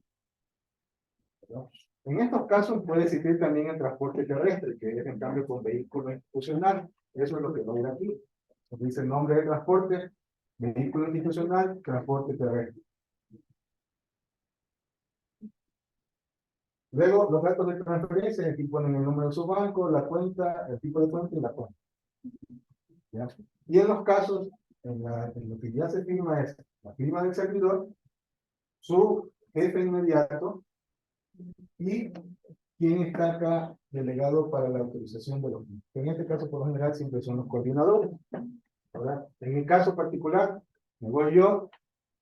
¿no? En estos casos puede existir también el transporte terrestre, que es en cambio con vehículo institucional. Eso es lo que va a ir aquí. Dice el nombre de transporte, vehículo institucional, transporte terrestre. Luego, los datos de transferencia, aquí ponen el número de su banco, la cuenta, el tipo de cuenta y la cuenta. ¿Ya? Y en los casos, en lo que ya se firma es la firma del servidor, su jefe inmediato y quien está acá delegado para la autorización de los mismos. En este caso, por lo general, siempre son los coordinadores, ¿verdad? En mi caso particular, me voy yo,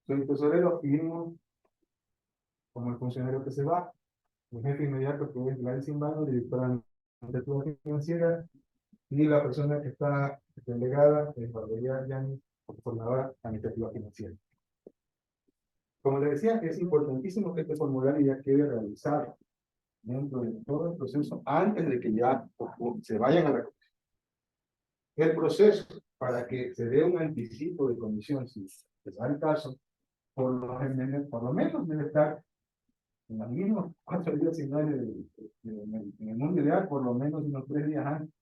soy tesorero, firmo como el funcionario que se va, mi jefe inmediato que es Gladys Simbano, directora de Administrativa Financiera, y la persona que está delegada es Valeria Yanis, coordinadora administrativa financiera. Como les decía, es importantísimo que este formulario ya quede realizado dentro de todo el proceso antes de que ya se vayan a la comisión. El proceso para que se dé un anticipo de comisión, si se da el caso, por lo menos debe estar en los mismos 4 días finales en el mundo ideal, por lo menos unos 3 días antes,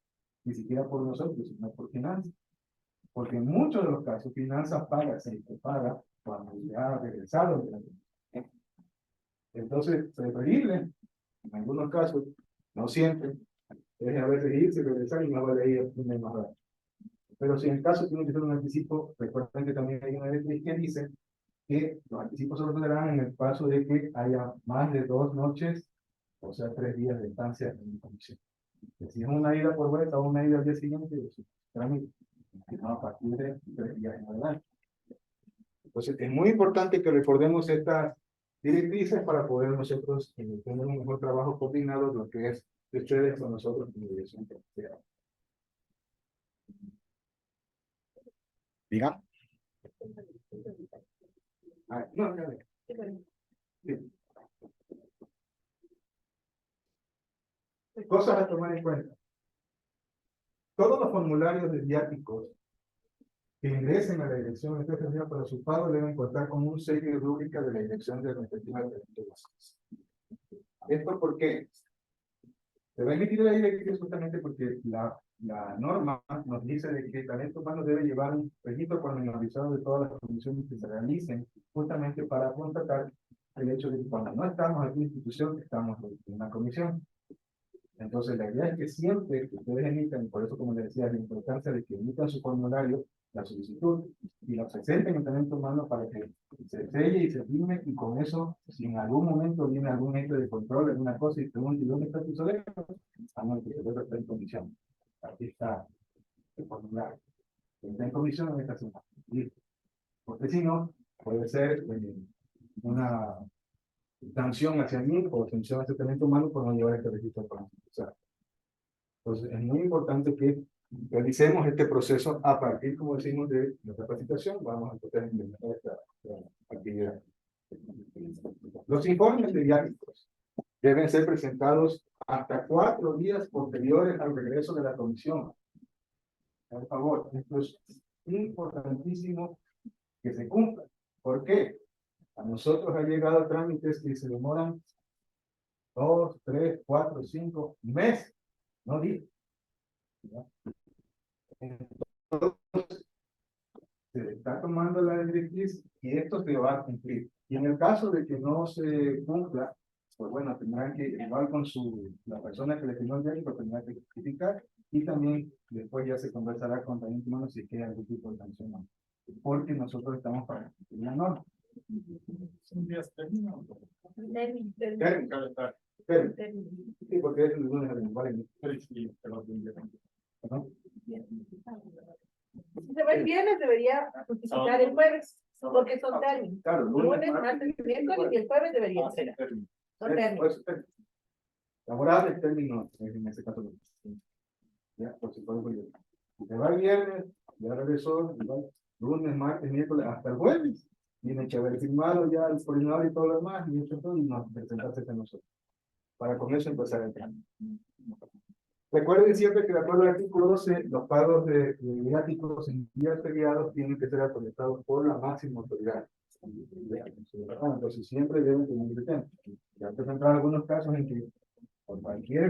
ni siquiera por nosotros, sino por finanzas. Porque en muchos de los casos, finanzas paga, se paga cuando ya ha regresado de la comisión. Entonces, preferible, en algunos casos, no siempre, es a veces irse, regresar y no vale ir un mes más rápido. Pero si en el caso tiene que ser un anticipo, recuerden que también hay una ley que dice que los anticipos solo se darán en el caso de que haya más de 2 noches, o sea, 3 días de estancia en la comisión. Si es una ida por vuelta o una ida al día siguiente, trámite, no, a partir de 3 días en adelante. Entonces, es muy importante que recordemos estas directrices para poder nosotros tener un mejor trabajo coordinado, lo que es de ustedes con nosotros como dirección financiera. Diga. No, no, sí. Cosas a tomar en cuenta. Todos los formularios de viáticos que ingresen a la dirección de Defensa para su pago deben contar con un sello y rúbrica de la dirección de respectiva de. ¿Esto por qué? Se va a emitir la directriz justamente porque la norma nos dice de que el talento humano debe llevar un registro pormenorizado de todas las condiciones que se realicen, justamente para constatar el hecho de que cuando no estamos en una institución, estamos en una comisión. Entonces, la idea es que siempre que ustedes emitan, y por eso, como les decía, la importancia de que emitan su formulario, la solicitud, y lo presenten en talento humano para que se selle y se firme, y con eso, si en algún momento viene algún ente de control, alguna cosa, y pregunta, ¿y dónde está tu solero? Estamos en comisión. Aquí está el formulario. Está en comisión en esta semana. Porque si no, puede ser una sanción hacia mí o sanción hacia el talento humano por no llevar este registro para empezar. Entonces, es muy importante que realicemos este proceso a partir, como decimos, de la capacitación. Vamos a poder implementar esta actividad. Los informes de diálicos deben ser presentados hasta 4 días posteriores al regreso de la comisión. Por favor, esto es importantísimo que se cumpla. ¿Por qué? A nosotros ha llegado trámites que se demoran 2, 3, 4, 5 meses, no días. Entonces, se está tomando la directriz y esto se va a cumplir. Y en el caso de que no se cumpla, pues bueno, tendrán que, igual con la persona que le firmó el diario, tendrá que justificar y también después ya se conversará con talento humano si queda algún tipo de sanción. Porque nosotros estamos para cumplir la norma. ¿Son días términos? Término. Sí, porque es el lunes de vale. Si se va el viernes, debería justificar el jueves, porque son términos. Claro, Lunes, martes, miércoles y el jueves debería ser. Son términos. Laborables términos en ese caso. Ya, por supuesto. Si se va el viernes, ya regresó, igual, lunes, martes, miércoles, hasta el jueves. Tiene que haber firmado ya el coordinador y todo lo demás, y hecho todo, y nos presentarse con nosotros. Para con eso empezar el trámite. Recuerden siempre que de acuerdo al artículo 12, los pagos de viáticos en días feriados tienen que ser autorizados por la máxima autoridad. Entonces siempre deben tener presente. Ya presentaron algunos casos en que por cualquier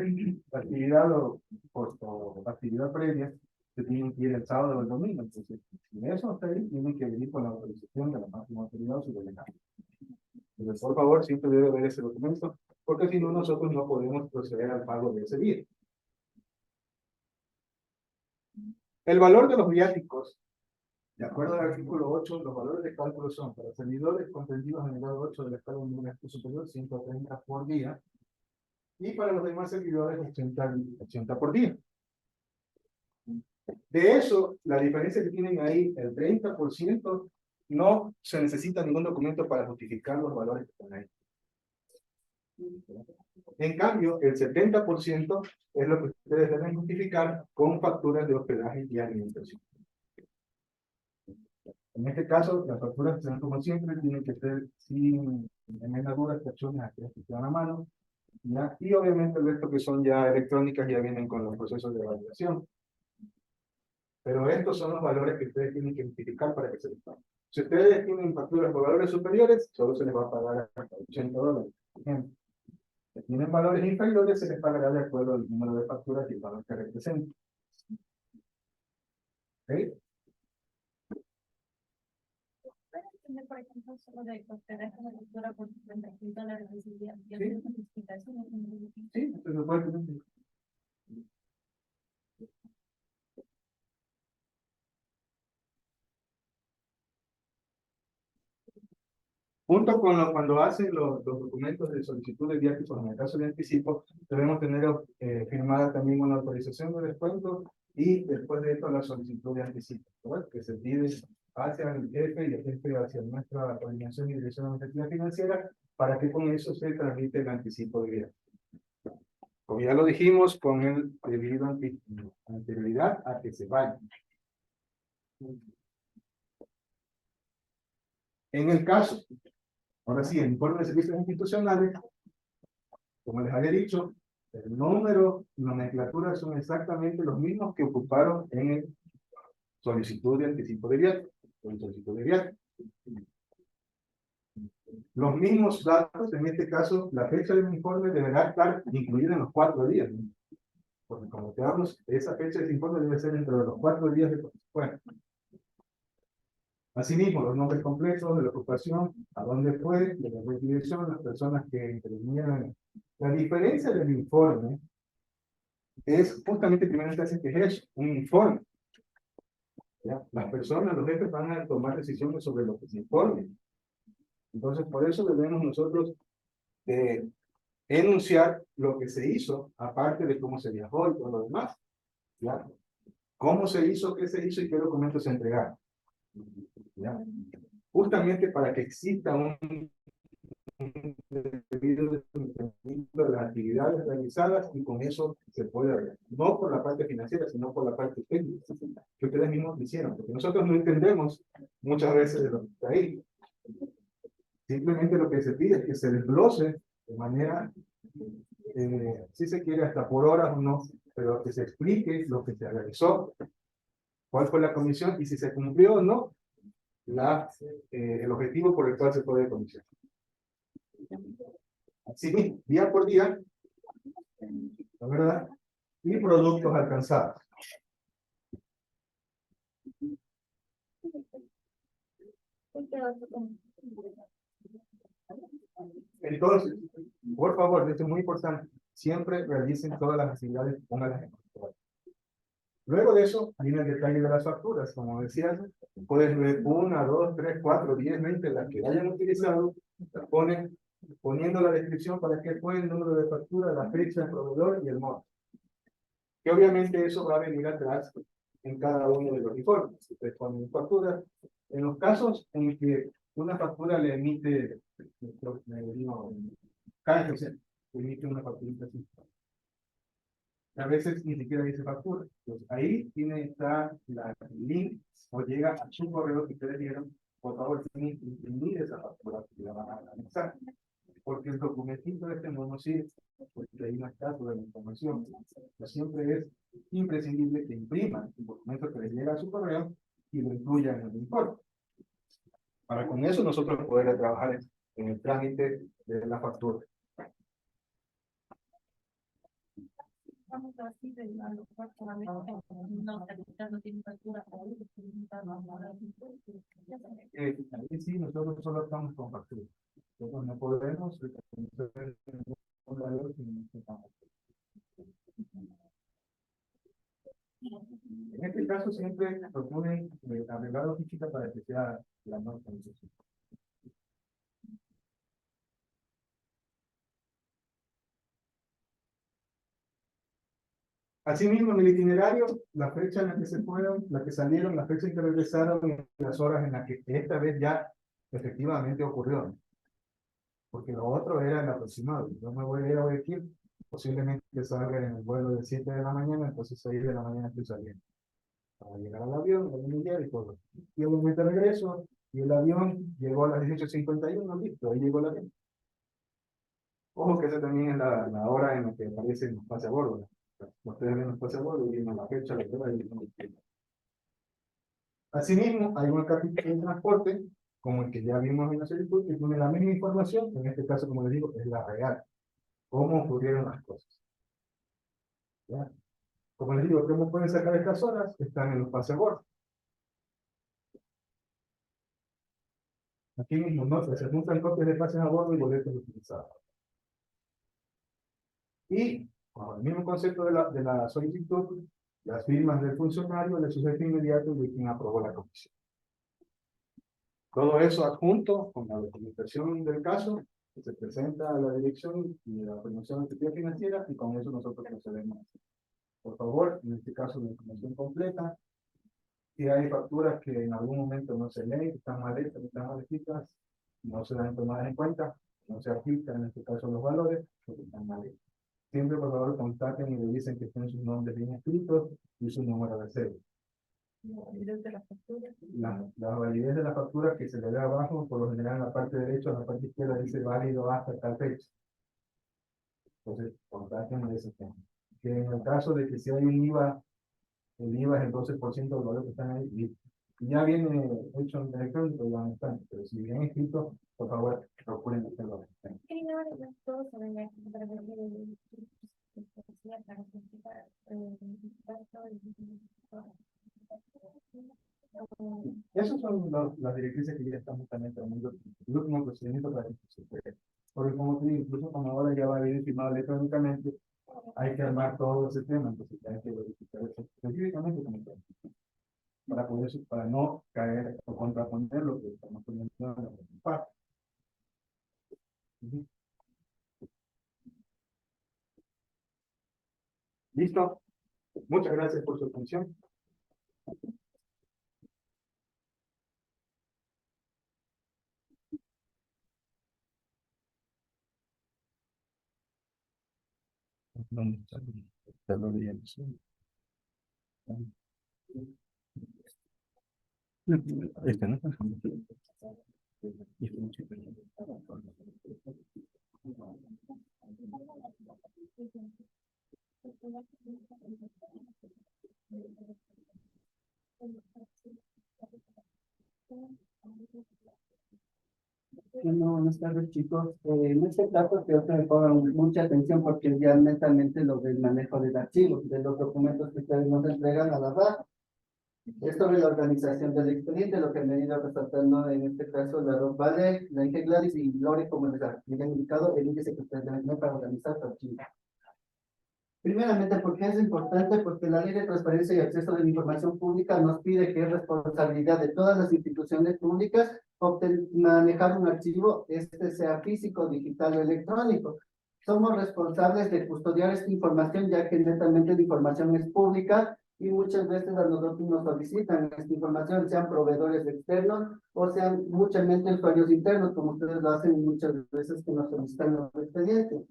actividad o actividad previa se tienen que ir el sábado o el domingo. Entonces, si eso está ahí, tienen que venir con la autorización de la máxima autoridad o su delegado. Entonces, por favor, siempre debe haber ese documento, porque si no, nosotros no podemos proceder al pago de ese día. El valor de los viáticos, de acuerdo al artículo 8, los valores de cálculo son para servidores comprendidos en el grado 8 de la escala de gasto superior, 130 por día, y para los demás servidores, 80 por día. De eso, la diferencia que tienen ahí, el 30%, no se necesita ningún documento para justificar los valores que están ahí. En cambio, el 70% es lo que ustedes deben justificar con facturas de hospedaje y alimentación. En este caso, las facturas, como siempre, tienen que ser sin enmendaduras, extracciones, aquellas que están a mano, ¿ya? Y obviamente el resto que son ya electrónicas ya vienen con los procesos de validación. Pero estos son los valores que ustedes tienen que justificar para que se les pague. Si ustedes tienen facturas por valores superiores, solo se les va a pagar hasta $80, por ejemplo. Si tienen valores inferiores, se les pagará de acuerdo al número de facturas y el valor que representen. ¿Ok? Por ejemplo, solo de hospedaje de lectura por $36 recibía justificación. Sí, se lo puede tener. Junto con cuando hacen los documentos de solicitud de viáticos, en el caso de anticipo, debemos tener firmada también una autorización de descuento y después de esto la solicitud de anticipo, ¿verdad? Que se pide hacia el jefe y el jefe hacia nuestra coordinación y dirección administrativa financiera para que con eso se transmite el anticipo de viáticos. Como ya lo dijimos, con el debido anterioridad a que se vaya. En el caso, ahora sí, el informe de servicios institucionales, como les había dicho, el número y nomenclatura son exactamente los mismos que ocuparon en el solicitud de anticipo de viaje, Los mismos datos, en este caso, la fecha del informe deberá estar incluida en los 4 días. Porque como quedamos, esa fecha del informe debe ser entre los 4 días de bueno. Asimismo, los nombres completos de la ocupación, a dónde fue, de la dirección, las personas que intervinieron. La diferencia del informe es justamente, primero instancia, que es un informe. ¿Ya? Las personas, los jefes van a tomar decisiones sobre lo que se informe. Entonces, por eso debemos nosotros enunciar lo que se hizo, aparte de cómo se viajó y todo lo demás. ¿Ya? Cómo se hizo, qué se hizo y qué documentos se entregaron. ¿Ya? Justamente para que exista un debido de las actividades realizadas y con eso se puede ver. No por la parte financiera, sino por la parte técnica que ustedes mismos hicieron, porque nosotros no entendemos muchas veces de lo que está ahí. Simplemente lo que se pide es que se desglose de manera, si se quiere, hasta por horas o no, pero que se explique lo que se realizó, cuál fue la comisión y si se cumplió o no el objetivo por el cual se fue de comisión. Así, día por día, ¿la verdad? Y productos alcanzados. Entonces, por favor, esto es muy importante, siempre realicen todas las actividades, pónganlas en control. Luego de eso, viene el detalle de las facturas. Como decías, puedes ver 1, 2, 3, 4, 10, 20, las que hayan utilizado, las ponen poniendo la descripción para qué fue el número de factura, la fecha, el proveedor y el monto. Que obviamente eso va a venir atrás en cada uno de los informes. Ustedes ponen facturas. En los casos en que una factura le emite, canje, emite una facturita así. A veces ni siquiera dice factura. Entonces, ahí está la link o llega a su correo que ustedes dieron. Por favor, tienen que imprimir esa factura que la van a analizar. Porque el documentito no nos sirve, porque ahí no está toda la información. Pero siempre es imprescindible que impriman el documento que les llega a su correo y lo incluyan en el informe. para con eso nosotros poder trabajar en el trámite de la factura. Vamos así de a lo cual solamente no tiene factura. Ahí sí, nosotros solo estamos con factura. Nosotros no podemos reconocer un valor sin factura. En este caso siempre proponen arreglar la fichita para que sea la nota. Asimismo, en el itinerario, la fecha en la que se fueron, la que salieron, la fecha en que regresaron y las horas en las que esta vez ya efectivamente ocurrió. Porque lo otro era el aproximado. Yo me voy a ir a Guayaquil, posiblemente salga en el vuelo de 7 de la mañana, entonces 6 de la mañana estoy saliendo. Para llegar al avión, y todo. Y obviamente regreso, y el avión llegó a las 18:51, listo, ahí llegó el avión. Ojo que esa también es la hora en la que aparecen los pases a bordo. Ustedes ven los pases a bordo y vienen la fecha, la hora y el tiempo. Asimismo, hay un capítulo de transporte, como el que ya vimos en la solicitud, que tiene la misma información, en este caso, como les digo, es la real. Cómo ocurrieron las cosas. ¿Ya? Como les digo, ¿cómo pueden sacar estas horas? Están en los pases a bordo. Aquí mismo, ¿no? Se juntan copias de pases a bordo y boletos utilizados. Y, bajo el mismo concepto de la solicitud, las firmas del funcionario, del sujeto inmediato y de quien aprobó la comisión. Todo eso adjunto con la documentación del caso, que se presenta a la dirección y a la promoción de actividad financiera, y con eso nosotros procedemos. Por favor, en este caso, la información completa. Si hay facturas que en algún momento no se leen, están mal hechas, están mal escritas, no se dan tomadas en cuenta, no se aplican en este caso los valores, porque están mal hechas. Siempre, por favor, contacten y le dicen que estén sus nombres bien escritos y su número de serie. La validez de la factura. La validez de la factura que se le da abajo, por lo general en la parte derecha o en la parte izquierda dice válido hasta tal fecha. Entonces, contacten de ese tema. Que en el caso de que si hay un IVA, el IVA es el 12% del valor que están ahí, y ya viene hecho en electrónico, ya no están, pero si bien escrito, por favor, procuren hacerlo. Esas son las directrices que ya estamos también tomando el último procedimiento para que se pueda. Porque como te digo, incluso como ahora ya va a haber firmado electrónicamente, hay que armar todo ese tema, entonces hay que verificar eso específicamente como tal, para no caer o contraponer lo que estamos poniendo en la parte. ¿Listo? Muchas gracias por su atención. ¿Dónde está? Está lo de este, ¿no? Bueno, buenas tardes, chicos. En este caso creo que me pongan mucha atención porque ya netamente lo del manejo del archivo, de los documentos que ustedes nos entregan a la RAF. Es sobre la organización del expediente, lo que me he ido resaltando en este caso la ROC Vale, la Inge Gladys y Lore, como les han indicado, el índice que ustedes deben tener para organizar su archivo. Primeramente, ¿por qué es importante? Porque la Ley de Transparencia y Acceso de la Información Pública nos pide que es responsabilidad de todas las instituciones públicas manejar un archivo, sea físico, digital o electrónico. Somos responsables de custodiar esta información, ya que netamente la información es pública y muchas veces a nosotros nos solicitan esta información, sean proveedores externos o sean muchas veces usuarios internos, como ustedes lo hacen muchas veces que nos solicitan los expedientes.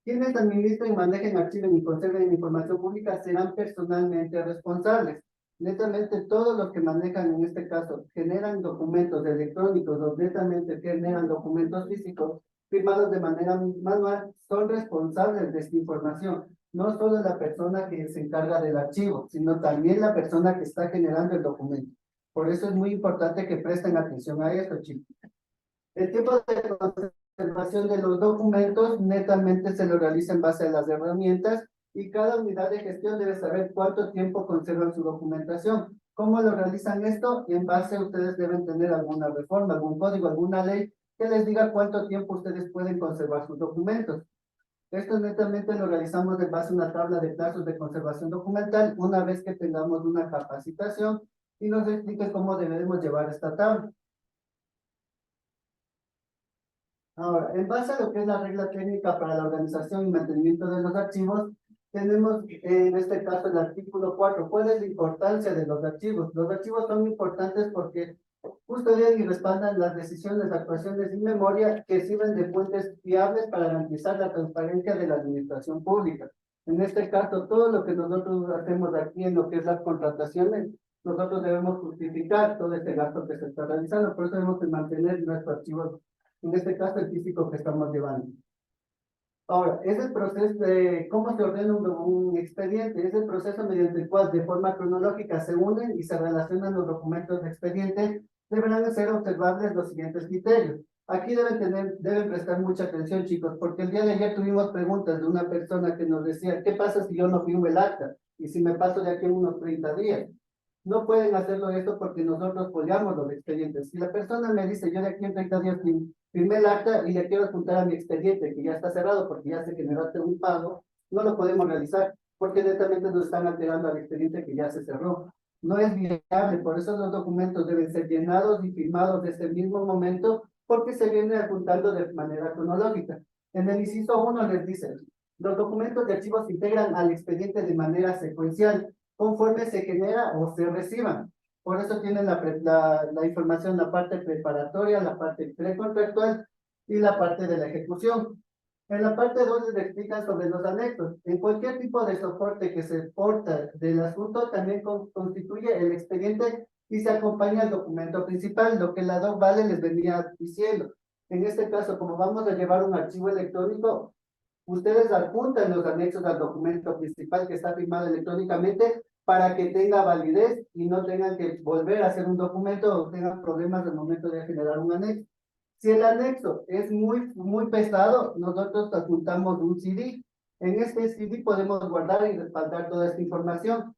Quienes administren, manejen, archiven y conserven información pública serán personalmente responsables. Netamente todos los que manejan, en este caso, generan documentos electrónicos o netamente generan documentos físicos firmados de manera manual, son responsables de esta información. No solo la persona que se encarga del archivo, sino también la persona que está generando el documento. Por eso es muy importante que presten atención a esto, chicos. El tiempo de conservación de los documentos netamente se lo realiza en base a las herramientas y cada unidad de gestión debe saber cuánto tiempo conservan su documentación. ¿Cómo lo realizan esto? En base a ustedes deben tener alguna reforma, algún código, alguna ley que les diga cuánto tiempo ustedes pueden conservar sus documentos. Esto netamente lo realizamos en base a una tabla de plazos de conservación documental una vez que tengamos una capacitación y nos explique cómo debemos llevar esta tabla. Ahora, en base a lo que es la regla técnica para la organización y mantenimiento de los archivos, tenemos en este caso el artículo 4. ¿Cuál es la importancia de los archivos? Los archivos son importantes porque custodian y respaldan las decisiones, actuaciones y memoria que sirven de fuentes fiables para garantizar la transparencia de la administración pública. En este caso, todo lo que nosotros hacemos aquí en lo que es las contrataciones, nosotros debemos justificar todo este gasto que se está realizando, por eso debemos de mantener nuestros archivos, en este caso el físico que estamos llevando. Ahora, es el proceso de cómo se ordena un expediente, es el proceso mediante el cual de forma cronológica se unen y se relacionan los documentos de expediente. Deberán ser observables los siguientes criterios. Aquí deben prestar mucha atención, chicos, porque el día de ayer tuvimos preguntas de una persona que nos decía, ¿qué pasa si yo no firmo el acta? Y si me paso de aquí en unos 30 días. No pueden hacerlo esto porque nosotros apoyamos los expedientes. Si la persona me dice, yo de aquí en 30 días firmé el acta y le quiero apuntar a mi expediente, que ya está cerrado porque ya se generaste un pago, no lo podemos realizar porque netamente nos están alterando al expediente que ya se cerró. No es viable, por eso los documentos deben ser llenados y firmados desde el mismo momento porque se viene apuntando de manera cronológica. En el inciso 1 les dice, los documentos de archivos se integran al expediente de manera secuencial, conforme se genera o se reciban. Por eso tienen la información, la parte preparatoria, la parte precontractual y la parte de la ejecución. En la parte 2 les explican sobre los anexos. En cualquier tipo de soporte que se porta del asunto también constituye el expediente y se acompaña al documento principal, lo que la doc Vale les venía diciendo. En este caso, como vamos a llevar un archivo electrónico, ustedes adjuntan los anexos al documento principal que está firmado electrónicamente para que tenga validez y no tengan que volver a hacer un documento o tengan problemas al momento de generar un anexo. Si el anexo es muy pesado, nosotros adjuntamos un CD. En este CD podemos guardar y respaldar toda esta información.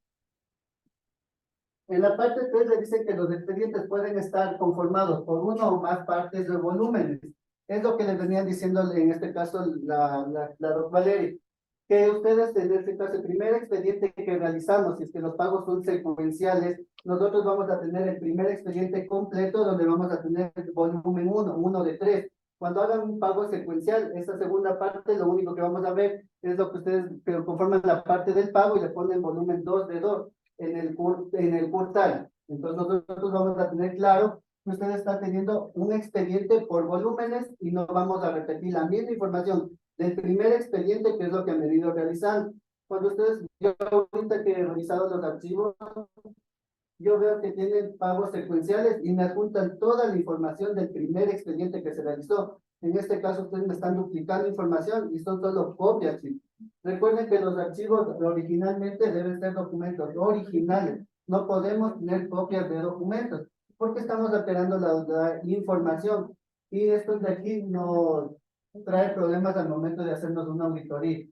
En la parte 3 le dice que los expedientes pueden estar conformados por uno o más partes de volúmenes. Es lo que les venían diciendo en este caso la doc Valeria. Que ustedes en este caso, el primer expediente que realizamos, si es que los pagos son secuenciales, nosotros vamos a tener el primer expediente completo donde vamos a tener el volumen 1 de 3. Cuando hagan un pago secuencial, esa segunda parte, lo único que vamos a ver es lo que ustedes conforman la parte del pago y le ponen volumen 2 de 2 en el portal. Entonces nosotros vamos a tener claro que ustedes están teniendo un expediente por volúmenes y no vamos a repetir la misma información del primer expediente, que es lo que han venido realizando. Cuando ustedes, yo ahorita que he revisado los archivos, yo veo que tienen pagos secuenciales y me adjuntan toda la información del primer expediente que se realizó. En este caso, ustedes me están duplicando información y son solo copias, ¿sí? Recuerden que los archivos originalmente deben ser documentos originales. No podemos tener copias de documentos porque estamos alterando la información. Y esto de aquí nos trae problemas al momento de hacernos una auditoría.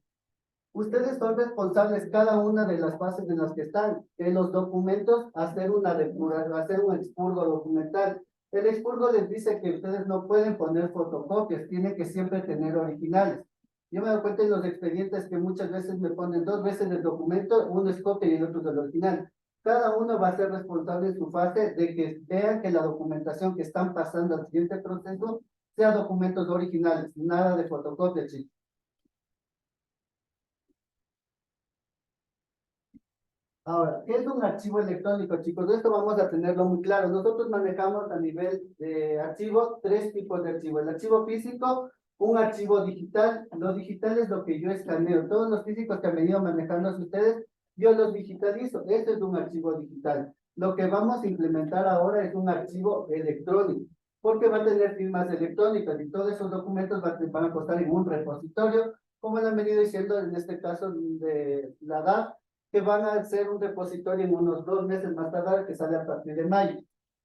Ustedes son responsables cada una de las fases en las que están, en los documentos, hacer una depuración, hacer un expurgo documental. El expurgo les dice que ustedes no pueden poner fotocopias, tienen que siempre tener originales. Yo me doy cuenta en los expedientes que muchas veces me ponen 2 veces el documento, uno es copia y el otro es el original. Cada uno va a ser responsable en su fase de que vean que la documentación que están pasando al siguiente proceso sea documentos originales, nada de fotocopia, chicos. Ahora, ¿qué es un archivo electrónico, chicos? De esto vamos a tenerlo muy claro. Nosotros manejamos a nivel de archivo 3 tipos de archivos. El archivo físico, un archivo digital. Lo digital es lo que yo escaneo. Todos los físicos que han venido manejando ustedes, yo los digitalizo. Esto es un archivo digital. Lo que vamos a implementar ahora es un archivo electrónico, porque va a tener firmas electrónicas y todos esos documentos van a costar en un repositorio, como lo han venido diciendo en este caso de la DAP, que van a ser un repositorio en unos 2 meses más tardar, que sale a partir de mayo.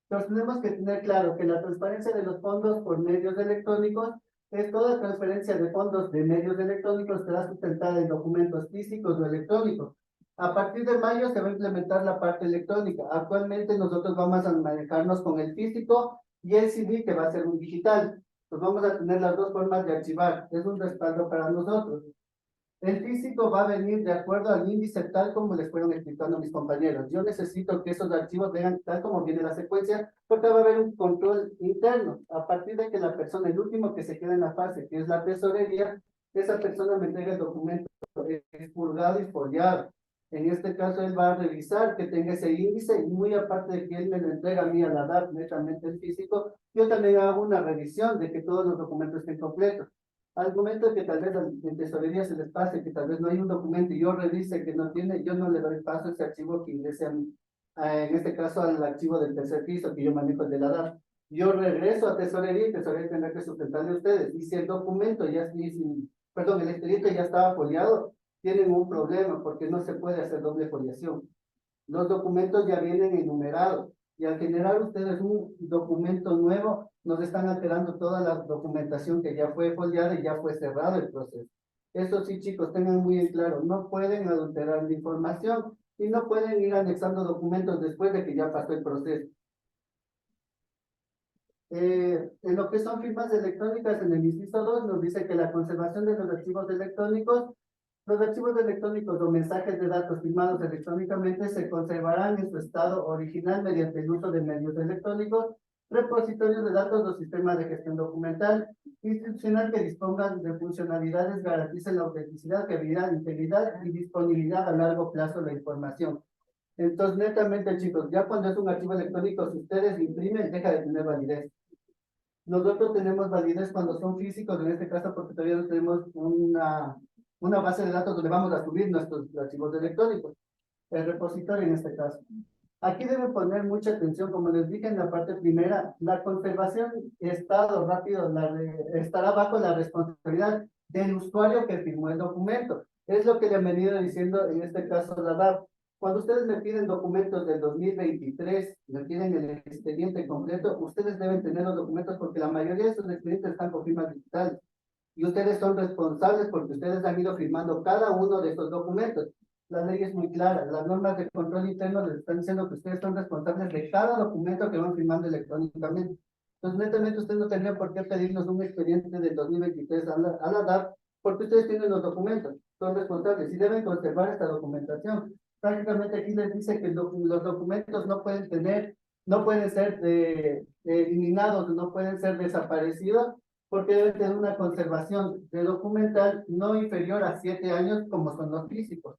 Entonces tenemos que tener claro que la transparencia de los fondos por medios electrónicos es toda transferencia de fondos de medios electrónicos será sustentada en documentos físicos o electrónicos. A partir de mayo se va a implementar la parte electrónica. Actualmente nosotros vamos a manejarnos con el físico y el CD que va a ser un digital. Pues vamos a tener las dos formas de archivar. Es un respaldo para nosotros. El físico va a venir de acuerdo al índice tal como les fueron explicando mis compañeros. Yo necesito que esos archivos vengan tal como viene la secuencia, porque va a haber un control interno. A partir de que la persona, el último que se queda en la fase, que es la tesorería, esa persona me entrega el documento expurgado y foliado. En este caso, él va a revisar que tenga ese índice y muy aparte de que él me lo entrega a mí a la DAP, netamente el físico, yo también hago una revisión de que todos los documentos estén completos. Al momento que tal vez en tesorería se les pase, que tal vez no hay un documento y yo revise que no tiene, yo no le doy paso a ese archivo que ingrese a mí, en este caso al archivo del tercer piso que yo manejo el de la DAP. Yo regreso a tesorería y tesorería tendrá que sustentarle a ustedes. Y si el documento ya, perdón, el expediente ya estaba foliado, tienen un problema porque no se puede hacer doble foliación. Los documentos ya vienen enumerados y al generar ustedes un documento nuevo, nos están alterando toda la documentación que ya fue foliada y ya fue cerrado el proceso. Eso sí, chicos, tengan muy en claro, no pueden adulterar la información y no pueden ir anexando documentos después de que ya pasó el proceso. En lo que son firmas electrónicas, en el inciso 2 nos dice que la conservación de los archivos electrónicos o mensajes de datos firmados electrónicamente se conservarán en su estado original mediante el uso de medios electrónicos, repositorios de datos o sistemas de gestión documental institucional que dispongan de funcionalidades, garanticen la autenticidad, fiabilidad, integridad y disponibilidad a largo plazo de la información. Entonces, netamente, chicos, ya cuando es un archivo electrónico, si ustedes imprimen, deja de tener validez. Nosotros tenemos validez cuando son físicos, en este caso porque todavía no tenemos una base de datos donde vamos a subir nuestros archivos electrónicos, el repositorio en este caso. Aquí deben poner mucha atención, como les dije en la parte primera, la conservación estado rápido estará bajo la responsabilidad del usuario que firmó el documento. Es lo que le han venido diciendo en este caso la DAP. Cuando ustedes me piden documentos del 2023, me piden el expediente completo, ustedes deben tener los documentos porque la mayoría de esos expedientes están con firmas digitales. Y ustedes son responsables porque ustedes han ido firmando cada uno de estos documentos. La ley es muy clara, las normas de control interno les están diciendo que ustedes son responsables de cada documento que van firmando electrónicamente. Entonces, netamente, ustedes no tendrían por qué pedirnos un expediente del 2023 a la DAP, porque ustedes tienen los documentos, son responsables y deben conservar esta documentación. Prácticamente aquí les dice que los documentos no pueden ser eliminados, no pueden ser desaparecidos, porque deben tener una conservación de documental no inferior a 7 años como son los físicos.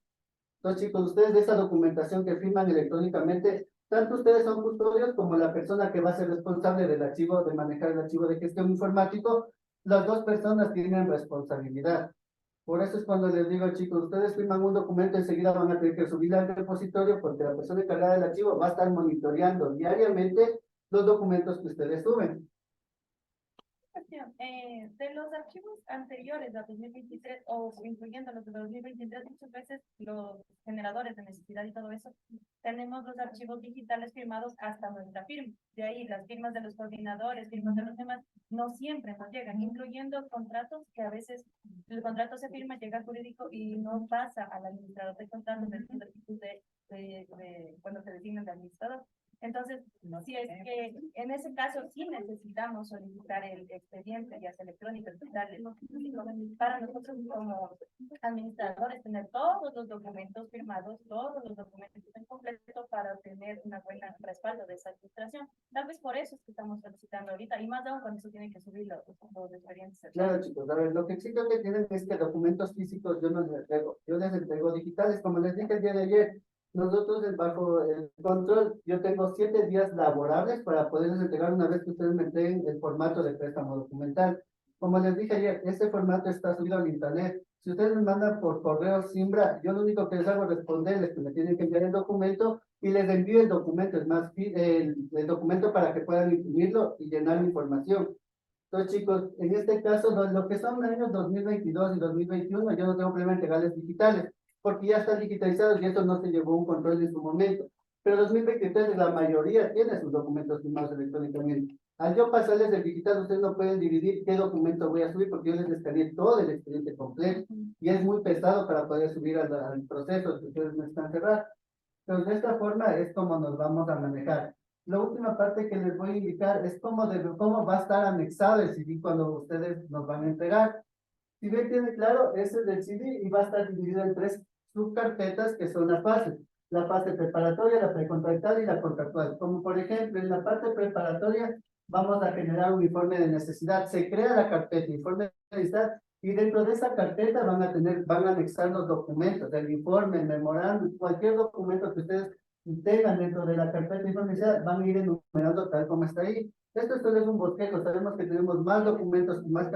Entonces, chicos, ustedes de esa documentación que firman electrónicamente, tanto ustedes son custodios como la persona que va a ser responsable del archivo, de manejar el archivo de gestión informático, las dos personas tienen responsabilidad. Por eso es cuando les digo, chicos, ustedes firman un documento, enseguida van a tener que subirlo al repositorio porque la persona encargada del archivo va a estar monitoreando diariamente los documentos que ustedes suben. De los archivos anteriores a 2023 o incluyendo los de 2023, muchas veces los generadores de necesidad y todo eso, tenemos los archivos digitales firmados hasta nuestra firma. De ahí las firmas de los coordinadores, firmas de los demás, no siempre nos llegan, incluyendo contratos que a veces el contrato se firma, llega al jurídico y no pasa al administrador de contratos cuando se designa el administrador. Entonces, si es que en ese caso sí necesitamos solicitar el expediente, ya sea electrónico, digital, para nosotros como administradores tener todos los documentos firmados, todos los documentos en completo para obtener una buena respaldo de esa administración. Tal vez por eso es que estamos solicitando ahorita, y más aún cuando se tienen que subir los expedientes. Claro, chicos, a ver, lo que exijo que tienen es que documentos físicos yo no les entrego, yo les entrego digitales, como les dije el día de ayer. Nosotros, bajo el control, yo tengo 7 días laborables para poderles entregar una vez que ustedes me entreguen el formato de préstamo documental. Como les dije ayer, este formato está subido al internet. Si ustedes me mandan por correo Simbra, yo lo único que les hago es responderles que me tienen que enviar el documento y les envío el documento, es más, el documento para que puedan imprimirlo y llenar la información. Entonces, chicos, en este caso, lo que son años 2022 y 2021, yo no tengo problema en entregarles digitales, porque ya están digitalizados y esto no se llevó a un control en su momento. pero 2023 la mayoría tiene sus documentos firmados electrónicamente. Al yo pasarles el digital, ustedes no pueden dividir qué documento voy a subir porque yo les escaneé todo el expediente completo y es muy pesado para poder subir al proceso que ustedes necesitan cerrar. Entonces, de esta forma es como nos vamos a manejar. La última parte que les voy a indicar es cómo va a estar anexado el CD cuando ustedes nos van a entregar. Si bien tiene claro, ese es del CD y va a estar dividido en 3 subcarpetas que son las fases. La fase preparatoria, la precontractual y la contractual. Como por ejemplo, en la parte preparatoria vamos a generar un informe de necesidad. Se crea la carpeta, informe de necesidad, y dentro de esa carpeta van a anexar los documentos, el informe, el memorándum, cualquier documento que ustedes tengan dentro de la carpeta de informe de necesidad, van a ir enumerando tal como está ahí. Esto solo es un bosquejo, sabemos que tenemos más documentos, más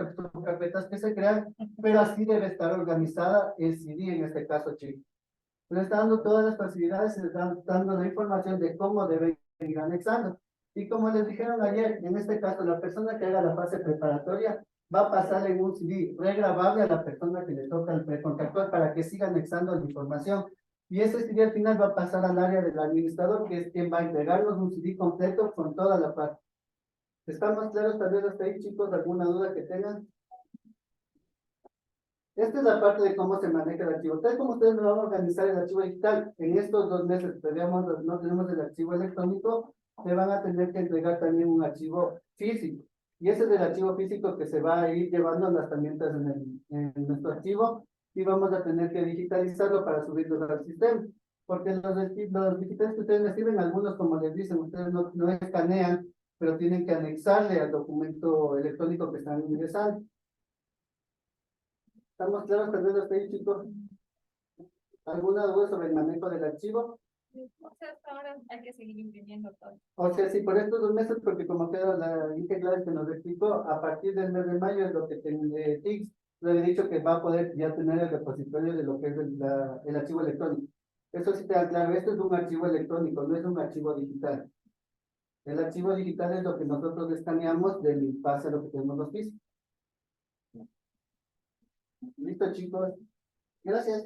carpetas que se crean, pero así debe estar organizada el CD en este caso, chicos. Les está dando todas las facilidades, les están dando la información de cómo deben ir anexando. Y como les dijeron ayer, en este caso, la persona que haga la fase preparatoria va a pasar en un CD regrabable a la persona que le toca el precontractual para que siga anexando la información. Y ese CD al final va a pasar al área del administrador, que es quien va a entregarnos un CD completo con toda la parte. ¿Estamos claros tal vez hasta ahí, chicos? ¿Alguna duda que tengan? Esta es la parte de cómo se maneja el archivo. Tal como ustedes me van a organizar el archivo digital, en estos 2 meses todavía no tenemos el archivo electrónico, me van a tener que entregar también un archivo físico. Y ese es el archivo físico que se va a ir llevando a las herramientas en nuestro archivo y vamos a tener que digitalizarlo para subirlo al sistema. Porque los digitales que ustedes me sirven, algunos como les dicen, ustedes no escanean, pero tienen que anexarle al documento electrónico que están ingresando. ¿Estamos claros tal vez hasta ahí, chicos? ¿Alguna duda sobre el manejo del archivo? O sea, hasta ahora hay que seguir imprimiendo todo. O sea, sí, por estos 2 meses, porque como queda la integral que nos explicó, a partir del mes de mayo es lo que tiene TICS, le he dicho que va a poder ya tener el repositorio de lo que es el archivo electrónico. Eso sí te da claro, esto es un archivo electrónico, no es un archivo digital. El archivo digital es lo que nosotros escaneamos del base a lo que tenemos los físicos. Listo, chicos. Gracias.